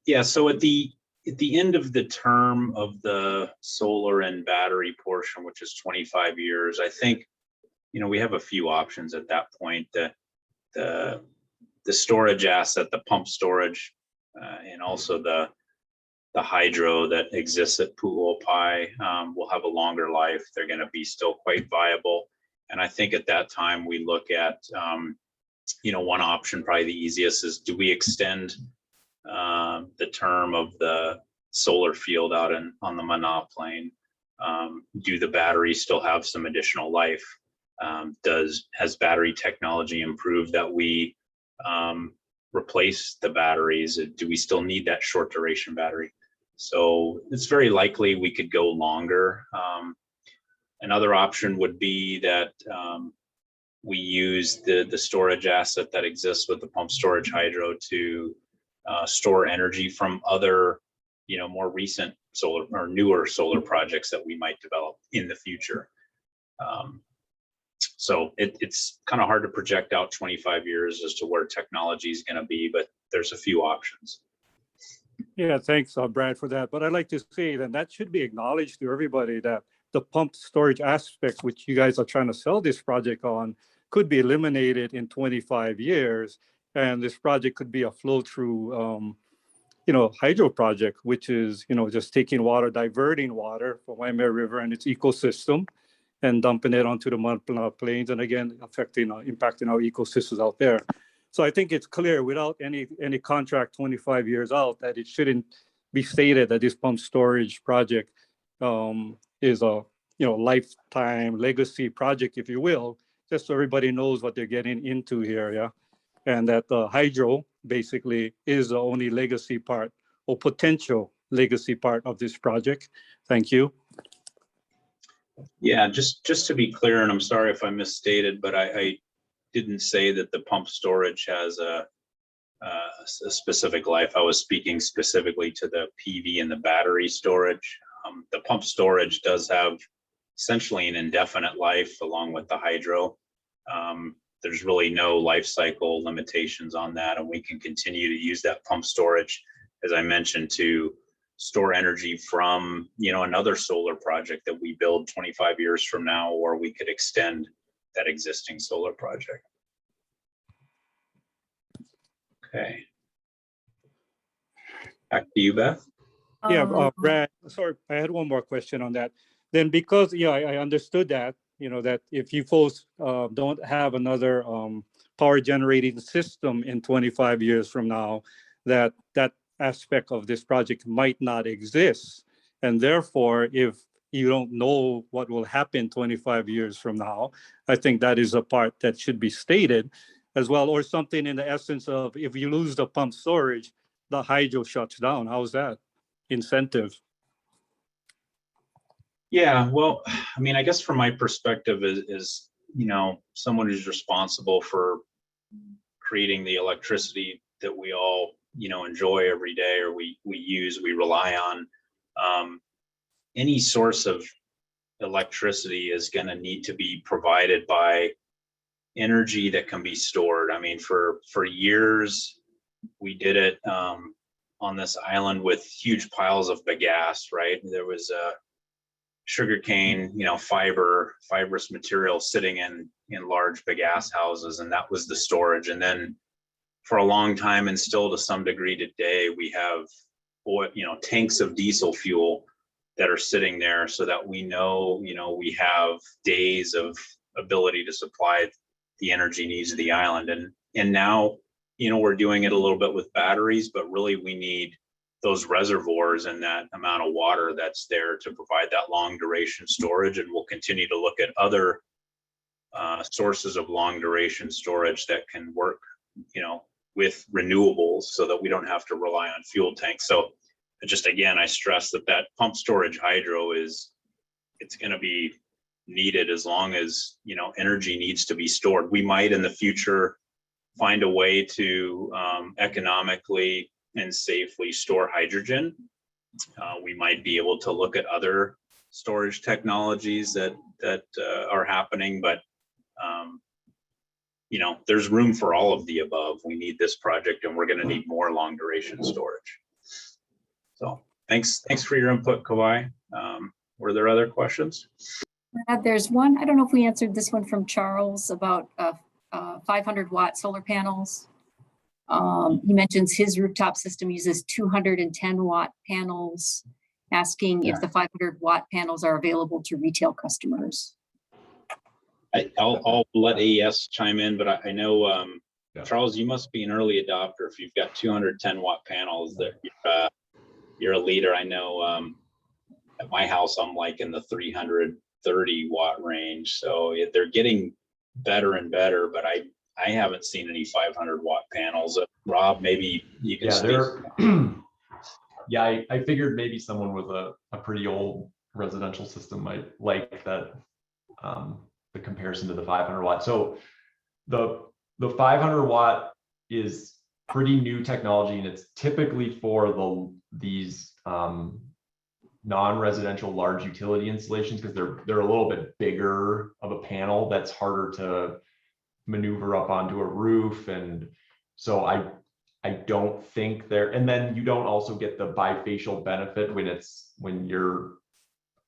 Yeah, so at the end of the term of the solar and battery portion, which is 25 years, I think, we have a few options at that point. The storage asset, the pump storage, and also the hydro that exists at Pu'uopai will have a longer life. They're going to be still quite viable. And I think at that time we look at, one option, probably the easiest, is do we extend the term of the solar field out on the Mana Plain? Do the batteries still have some additional life? Has battery technology improved that we replace the batteries? Do we still need that short duration battery? So it's very likely we could go longer. Another option would be that we use the storage asset that exists with the pump storage hydro to store energy from other, more recent solar or newer solar projects that we might develop in the future. So it's kind of hard to project out 25 years as to where technology is going to be, but there's a few options. Yeah, thanks, Brad, for that. But I'd like to say that should be acknowledged to everybody, that the pump storage aspect, which you guys are trying to sell this project on, could be eliminated in 25 years. And this project could be a flow through, hydro project, which is, just taking water, diverting water from Waimea River and its ecosystem and dumping it onto the Mana Plains, and again, impacting our ecosystems out there. So I think it's clear without any contract 25 years out that it shouldn't be stated that this pump storage project is a lifetime legacy project, if you will, just so everybody knows what they're getting into here, yeah, and that the hydro basically is the only legacy part or potential legacy part of this project. Thank you. Yeah, just to be clear, and I'm sorry if I misstated, but I didn't say that the pump storage has a specific life. I was speaking specifically to the PV and the battery storage. The pump storage does have essentially an indefinite life along with the hydro. There's really no life cycle limitations on that, and we can continue to use that pump storage, as I mentioned, to store energy from another solar project that we build 25 years from now, or we could extend that existing solar project. Okay. Back to you, Beth. Yeah, Brad, sorry, I had one more question on that. Then because, I understood that, that if you folks don't have another power generating system in 25 years from now, that aspect of this project might not exist. And therefore, if you don't know what will happen 25 years from now, I think that is a part that should be stated as well, or something in the essence of, if you lose the pump storage, the hydro shuts down. How's that incentive? Yeah, well, I mean, I guess from my perspective is someone who's responsible for creating the electricity that we all, enjoy every day, or we rely on. Any source of electricity is going to need to be provided by energy that can be stored. I mean, for years, we did it on this island with huge piles of bagasse, right? There was a sugarcane, fibrous material sitting in large bagasse houses, and that was the storage. And then for a long time, and still to some degree today, we have tanks of diesel fuel that are sitting there, so that we know we have days of ability to supply the energy needs of the island. And now we're doing it a little bit with batteries, but really we need those reservoirs and that amount of water that's there to provide that long duration storage. And we'll continue to look at other sources of long duration storage that can work with renewables, so that we don't have to rely on fuel tanks. So just again, I stress that pump storage hydro it's going to be needed as long as energy needs to be stored. We might in the future find a way to economically and safely store hydrogen. We might be able to look at other storage technologies that are happening, but there's room for all of the above. We need this project, and we're going to need more long duration storage. So thanks for your input, Kauai. Were there other questions? There's one, I don't know if we answered this one from Charles about 500-watt solar panels. He mentions his rooftop system uses 210-watt panels, asking if the 500-watt panels are available to retail customers. I'll let AES chime in, but I know, Charles, you must be an early adopter if you've got 210-watt panels. That you're a leader. I know at my house, I'm like in the 330-watt range. So they're getting better and better, but I haven't seen any 500-watt panels. Rob, maybe you can speak. Yeah, I figured maybe someone with a pretty old residential system might like that, the comparison to the 500-watt. So the 500-watt is pretty new technology, and it's typically for these non-residential large utility installations, because they're a little bit bigger of a panel that's harder to maneuver up onto a roof. And so I don't think and then you don't also get the bifacial benefit when you're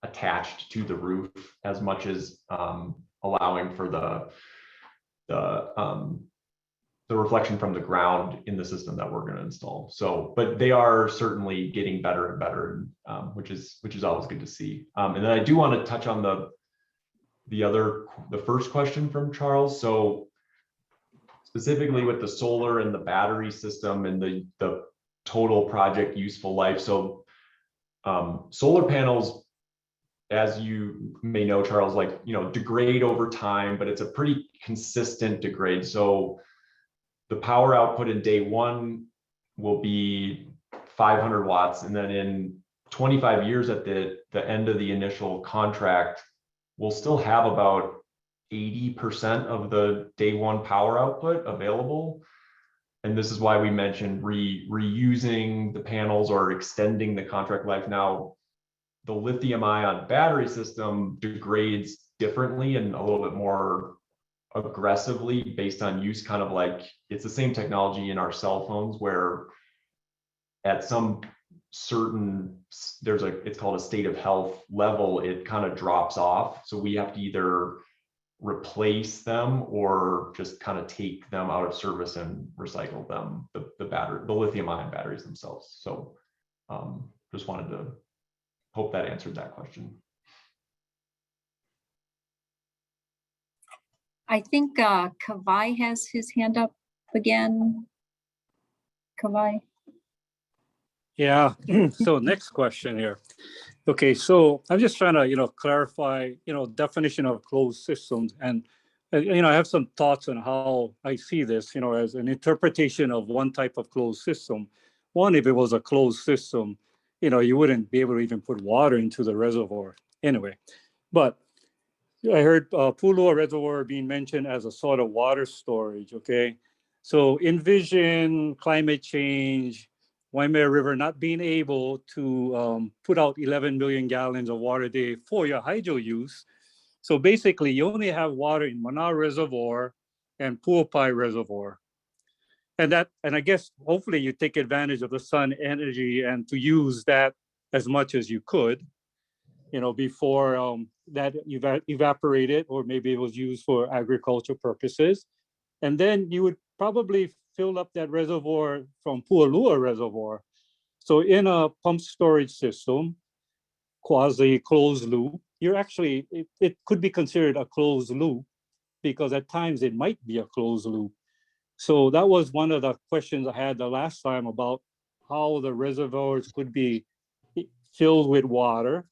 attached to the roof as much as allowing for the reflection from the ground in the system that we're going to install. So, but they are certainly getting better and better, which is always good to see. And then I do want to touch on the first question from Charles. So specifically with the solar and the battery system and the total project useful life. So solar panels, as you may know, Charles, degrade over time, but it's a pretty consistent degrade. So the power output in day one will be 500 watts. And then in 25 years at the end of the initial contract, we'll still have about 80% of the day one power output available. And this is why we mentioned reusing the panels or extending the contract life. Now, the lithium ion battery system degrades differently and a little bit more aggressively based on use, kind of like it's the same technology in our cell phones, where at some certain, it's called a state of health level, it kind of drops off. So we have to either replace them or just kind of take them out of service and recycle them, the lithium ion batteries themselves. So just wanted to hope that answered that question. I think Kauai has his hand up again. Kauai. Yeah, so next question here. Okay, so I'm just trying to, clarify, definition of closed systems. And, I have some thoughts on how I see this, as an interpretation of one type of closed system. One, if it was a closed system, you wouldn't be able to even put water into the reservoir anyway. But I heard Pulua Reservoir being mentioned as a sort of water storage, okay? So envision climate change, Waimea River not being able to put out 11 million gallons of water a day for your hydro use. So basically, you only have water in Mana Reservoir and Puapai Reservoir. And I guess hopefully you take advantage of the sun energy and to use that as much as you could, before that evaporated, or maybe it was used for agricultural purposes. And then you would probably fill up that reservoir from Pualua Reservoir. So in a pump storage system, quasi closed loop, it could be considered a closed loop because at times it might be a closed loop. So that was one of the questions I had the last time about how the reservoirs could be filled with water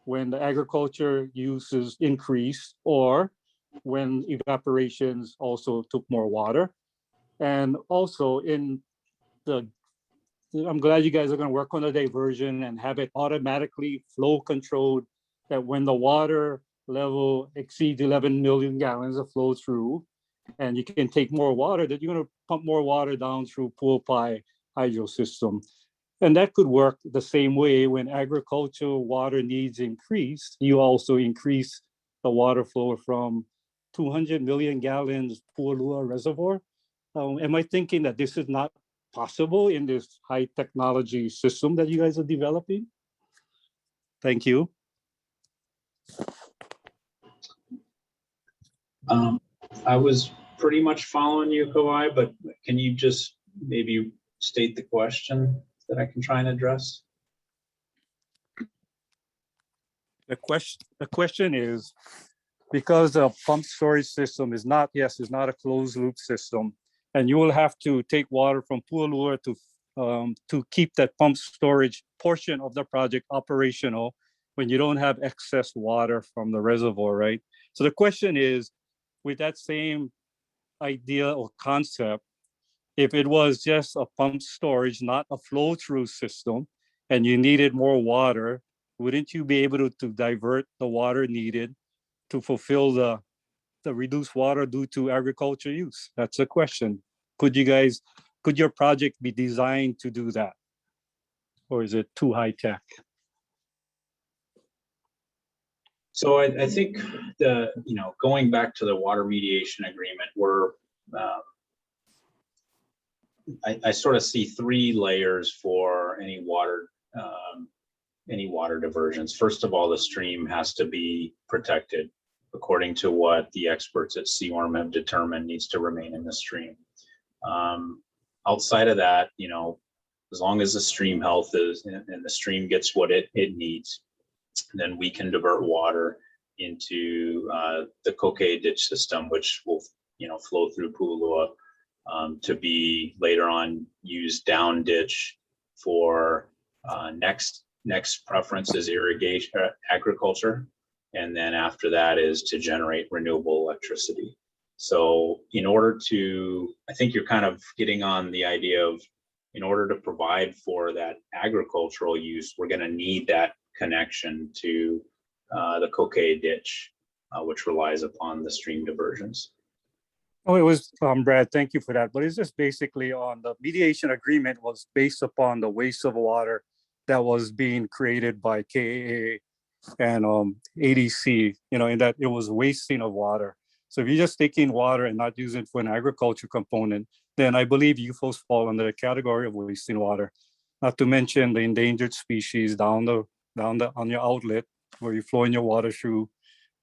when the agriculture uses increased or when evaporations also took more water. And also I'm glad you guys are going to work on the diversion and have it automatically flow controlled, that when the water level exceeds 11 million gallons of flow through, and you can take more water, that you're going to pump more water down through Puapai hydro system. And that could work the same way when agricultural water needs increase. You also increase the water flow from 200 million gallons Pualua Reservoir. Am I thinking that this is not possible in this high technology system that you guys are developing? Thank you. I was pretty much following you, Kauai, but can you just maybe state the question that I can try and address? The question is, because the pump storage system is not a closed loop system, and you will have to take water from Pualua to keep that pump storage portion of the project operational when you don't have excess water from the reservoir, right? So the question is, with that same idea or concept, if it was just a pump storage, not a flow through system, and you needed more water, wouldn't you be able to divert the water needed to fulfill the reduced water due to agriculture use? That's a question. Could your project be designed to do that? Or is it too high tech? So I think going back to the water mediation agreement, I sort of see three layers for any water diversions. First of all, the stream has to be protected according to what the experts at CWRM have determined needs to remain in the stream. Outside of that, as long as the stream health is and the stream gets what it needs, then we can divert water into the Kauai ditch system, which will flow through Pualua to be later on used down ditch for next preference is irrigation, agriculture, and then after that is to generate renewable electricity. So I think you're kind of getting on the idea of, in order to provide for that agricultural use, we're going to need that connection to the Kauai ditch, which relies upon the stream diversions. Oh, it was, Brad, thank you for that. But it's just basically on the mediation agreement was based upon the waste of water that was being created by KAA and ADC, in that it was wasting of water. So if you're just taking water and not using it for an agriculture component, then I believe you folks fall under the category of wasting water. Not to mention the endangered species on your outlet where you're flowing your water through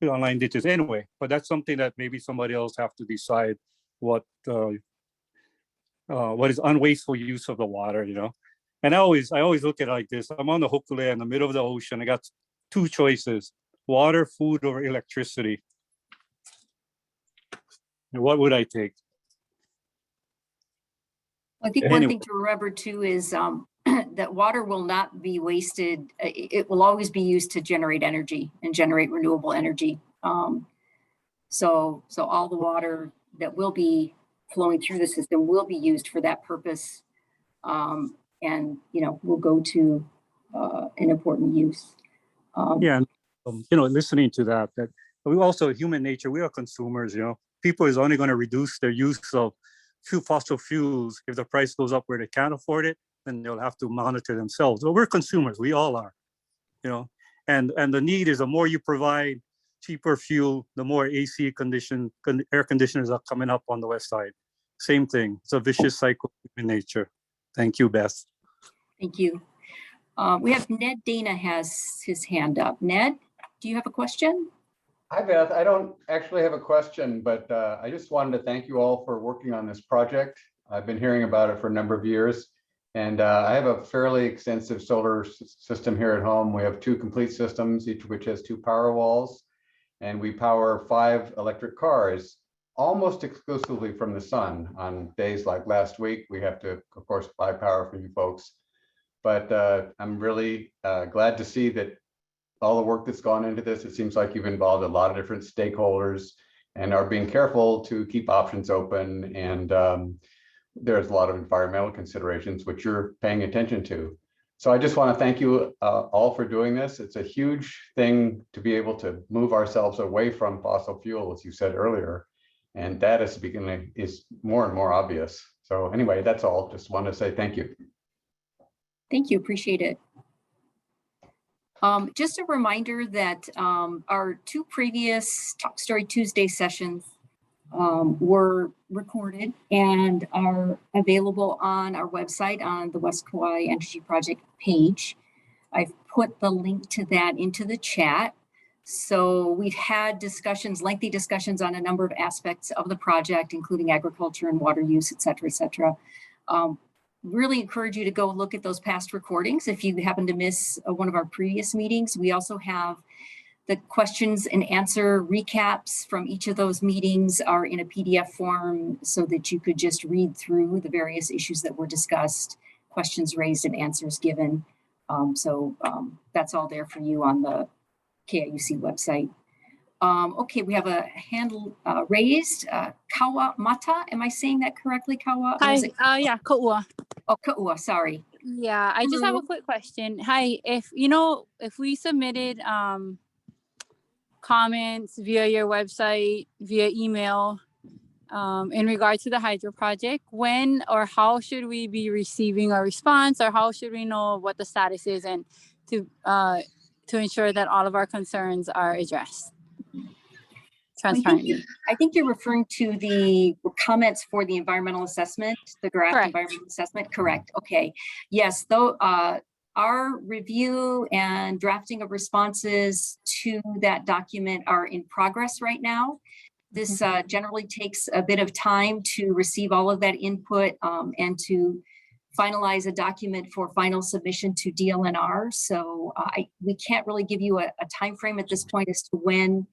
line ditches anyway. But that's something that maybe somebody else have to decide what is unwasteful use of the water, And I always look at it like this. I'm on the Hokule in the middle of the ocean. I got two choices: water, food, or electricity. And what would I take? I think one thing to remember too is that water will not be wasted. It will always be used to generate energy and generate renewable energy. So all the water that will be flowing through the system will be used for that purpose, and will go to an important use. Yeah, listening to that But we also, human nature, we are consumers, people is only going to reduce their use of fossil fuels. If the price goes up where they can't afford it, then they'll have to monitor themselves. But we're consumers, we all are, and the need is the more you provide cheaper fuel, the more AC air conditioners are coming up on the west side. Same thing. It's a vicious cycle in nature. Thank you, Beth. Thank you. We have Ned Dana has his hand up. Ned, do you have a question? Hi, Beth. I don't actually have a question, but I just wanted to thank you all for working on this project. I've been hearing about it for a number of years, and I have a fairly extensive solar system here at home. We have 2 complete systems, each of which has 2 power walls, and we power 5 electric cars almost exclusively from the sun. On days like last week, we have to, of course, buy power from you folks. But I'm really glad to see that all the work that's gone into this, it seems like you've involved a lot of different stakeholders and are being careful to keep options open. And there's a lot of environmental considerations which you're paying attention to. So I just want to thank you all for doing this. It's a huge thing to be able to move ourselves away from fossil fuel, as you said earlier. And that is more and more obvious. So anyway, that's all. Just want to say thank you. Thank you, appreciate it. Just a reminder that our 2 previous Top Story Tuesday sessions were recorded and are available on our website on the West Kauai Energy Project page. I've put the link to that into the chat. So we've had discussions, lengthy discussions on a number of aspects of the project, including agriculture and water use, et cetera, et cetera. Really encourage you to go look at those past recordings if you happen to miss one of our previous meetings. We also have the questions and answer recaps from each of those meetings are in a PDF form so that you could just read through the various issues that were discussed, questions raised and answers given. That's all there for you on the KIUC website. Okay, we have a hand raised. Kawa Mata, am I saying that correctly, Kawa? Hi, yeah, Ko'ua. Oh, Ko'ua, sorry. Yeah, I just have a quick question. Hi, if we submitted comments via your website, via email, in regard to the hydro project, when or how should we be receiving a response, or how should we know what the status is, and to ensure that all of our concerns are addressed transparently? I think you're referring to the comments for the environmental assessment, the draft Correct. Environmental assessment. Correct. Okay. Yes, though our review and drafting of responses to that document are in progress right now. This generally takes a bit of time to receive all of that input and to finalize a document for final submission to DLNR. So we can't really give you a time frame at this point as to when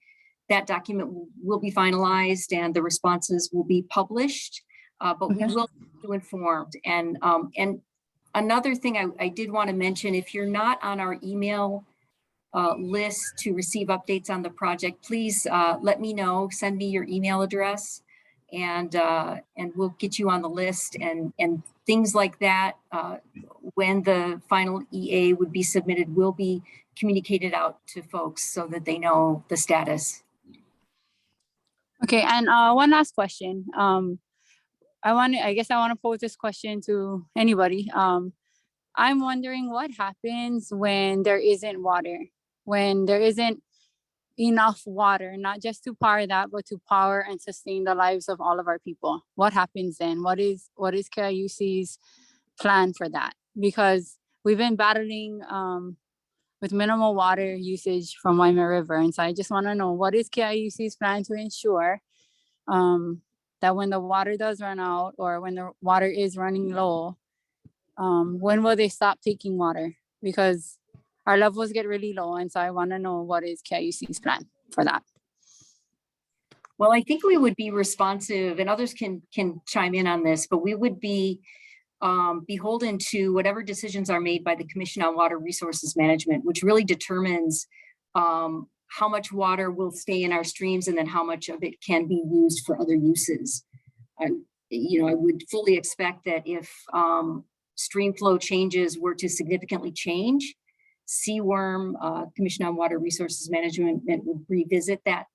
that document will be finalized and the responses will be published, but we will keep you informed. And another thing I did want to mention, if you're not on our email list to receive updates on the project, please let me know, send me your email address, and we'll get you on the list and things like that. When the final EA would be submitted, will be communicated out to folks so that they know the status. Okay, and one last question. I guess I want to pose this question to anybody. I'm wondering what happens when there isn't water, when there isn't enough water, not just to power that, but to power and sustain the lives of all of our people. What happens then? What is KIUC's plan for that? Because we've been battling with minimal water usage from Waimea River. And so I just want to know, what is KIUC's plan to ensure that when the water does run out, or when the water is running low, when will they stop taking water? Because our levels get really low. And so I want to know, what is KIUC's plan for that? Well, I think we would be responsive, and others can chime in on this, but we would be beholden to whatever decisions are made by the Commission on Water Resources Management, which really determines how much water will stay in our streams and then how much of it can be used for other uses. I would fully expect that if stream flow changes were to significantly change, CWRM, Commission on Water Resources Management, would revisit that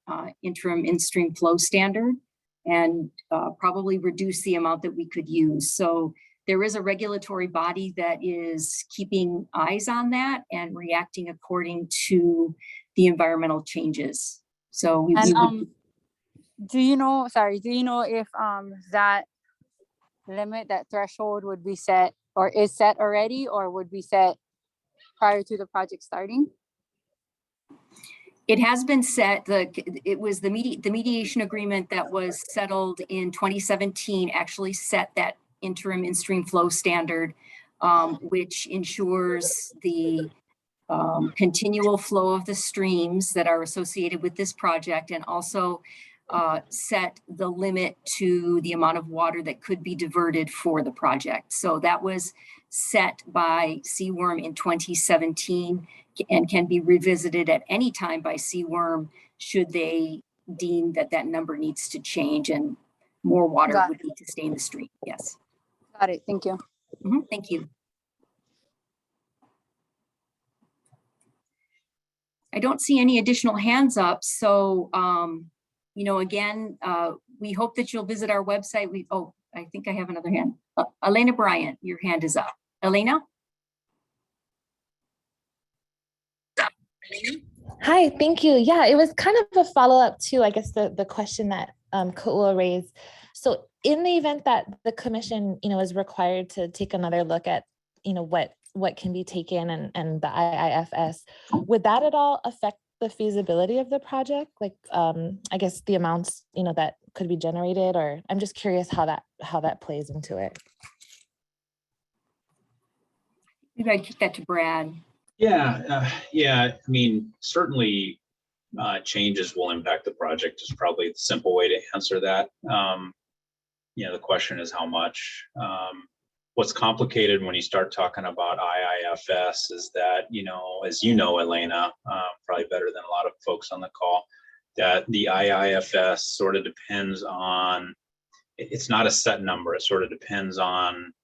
interim in-stream flow standard and probably reduce the amount that we could use. So there is a regulatory body that is keeping eyes on that and reacting according to the environmental changes. So we would, do you know if that limit, that threshold would be set or is set already, or would be set prior to the project starting? it has been set. It was the mediation agreement that was settled in 2017 actually set that interim in-stream flow standard, which ensures the continual flow of the streams that are associated with this project, and also set the limit to the amount of water that could be diverted for the project. So that was set by CWRM in 2017 and can be revisited at any time by CWRM should they deem that that number needs to change and more water would need to stay in the stream. Yes. Got it. Thank you. Thank you. I don't see any additional hands up. So, you know, again, we hope that you'll visit our website. Oh, I think I have another hand. Elena Bryant, your hand is up. Elena? Hi, thank you. Yeah, it was kind of a follow-up to, I guess, the question that Kauai raised. So in the event that the commission, you know, is required to take another look at, you know, what can be taken and the IIFS, would that at all affect the feasibility of the project? Like, I guess the amounts, you know, that could be generated, or I'm just curious how that plays into it. Maybe I'd kick that to Brad. Yeah, I mean, certainly changes will impact the project is probably the simple way to answer that. You know, the question is how much. What's complicated when you start talking about IIFS is that, you know, as you know, Elena, probably better than a lot of folks on the call, that the IIFS sort of depends on, it's not a set number. It sort of depends on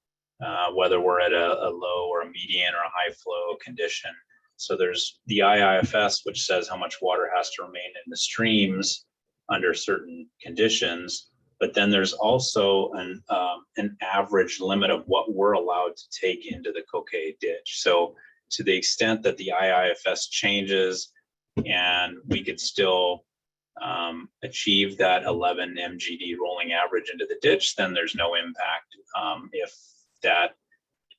whether we're at a low or a median or a high flow condition. So there's the IIFS, which says how much water has to remain in the streams under certain conditions. But then there's also an average limit of what we're allowed to take into the Kauai ditch. So to the extent that the IIFS changes and we could still achieve that 11 MGD rolling average into the ditch, then there's no impact. If that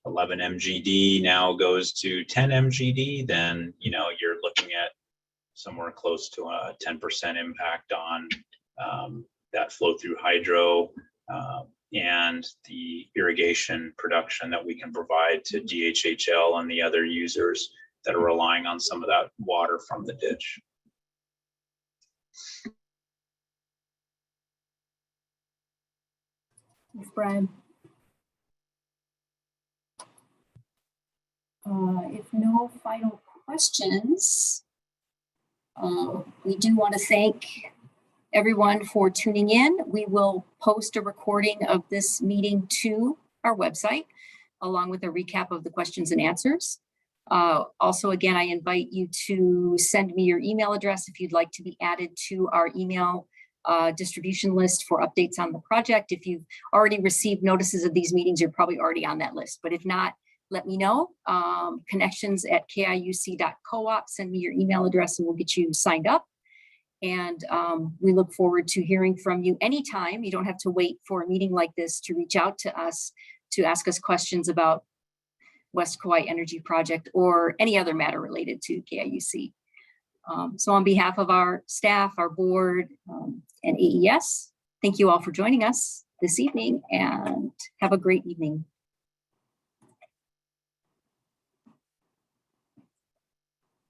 11 MGD now goes to 10 MGD, then, you know, you're looking at somewhere close to a 10% impact on that flow through hydro and the irrigation production that we can provide to DHHL and the other users that are relying on some of that water from the ditch. Thanks, Brian. If no final questions, we do want to thank everyone for tuning in. We will post a recording of this meeting to our website, along with a recap of the questions and answers. Also, again, I invite you to send me your email address if you'd like to be added to our email distribution list for updates on the project. If you've already received notices of these meetings, you're probably already on that list. But if not, let me know. connections@kiuc.coop. Send me your email address and we'll get you signed up. And we look forward to hearing from you anytime. You don't have to wait for a meeting like this to reach out to us to ask us questions about West Kauai Energy Project or any other matter related to KIUC. So on behalf of our staff, our board, and AES, thank you all for joining us this evening and have a great evening.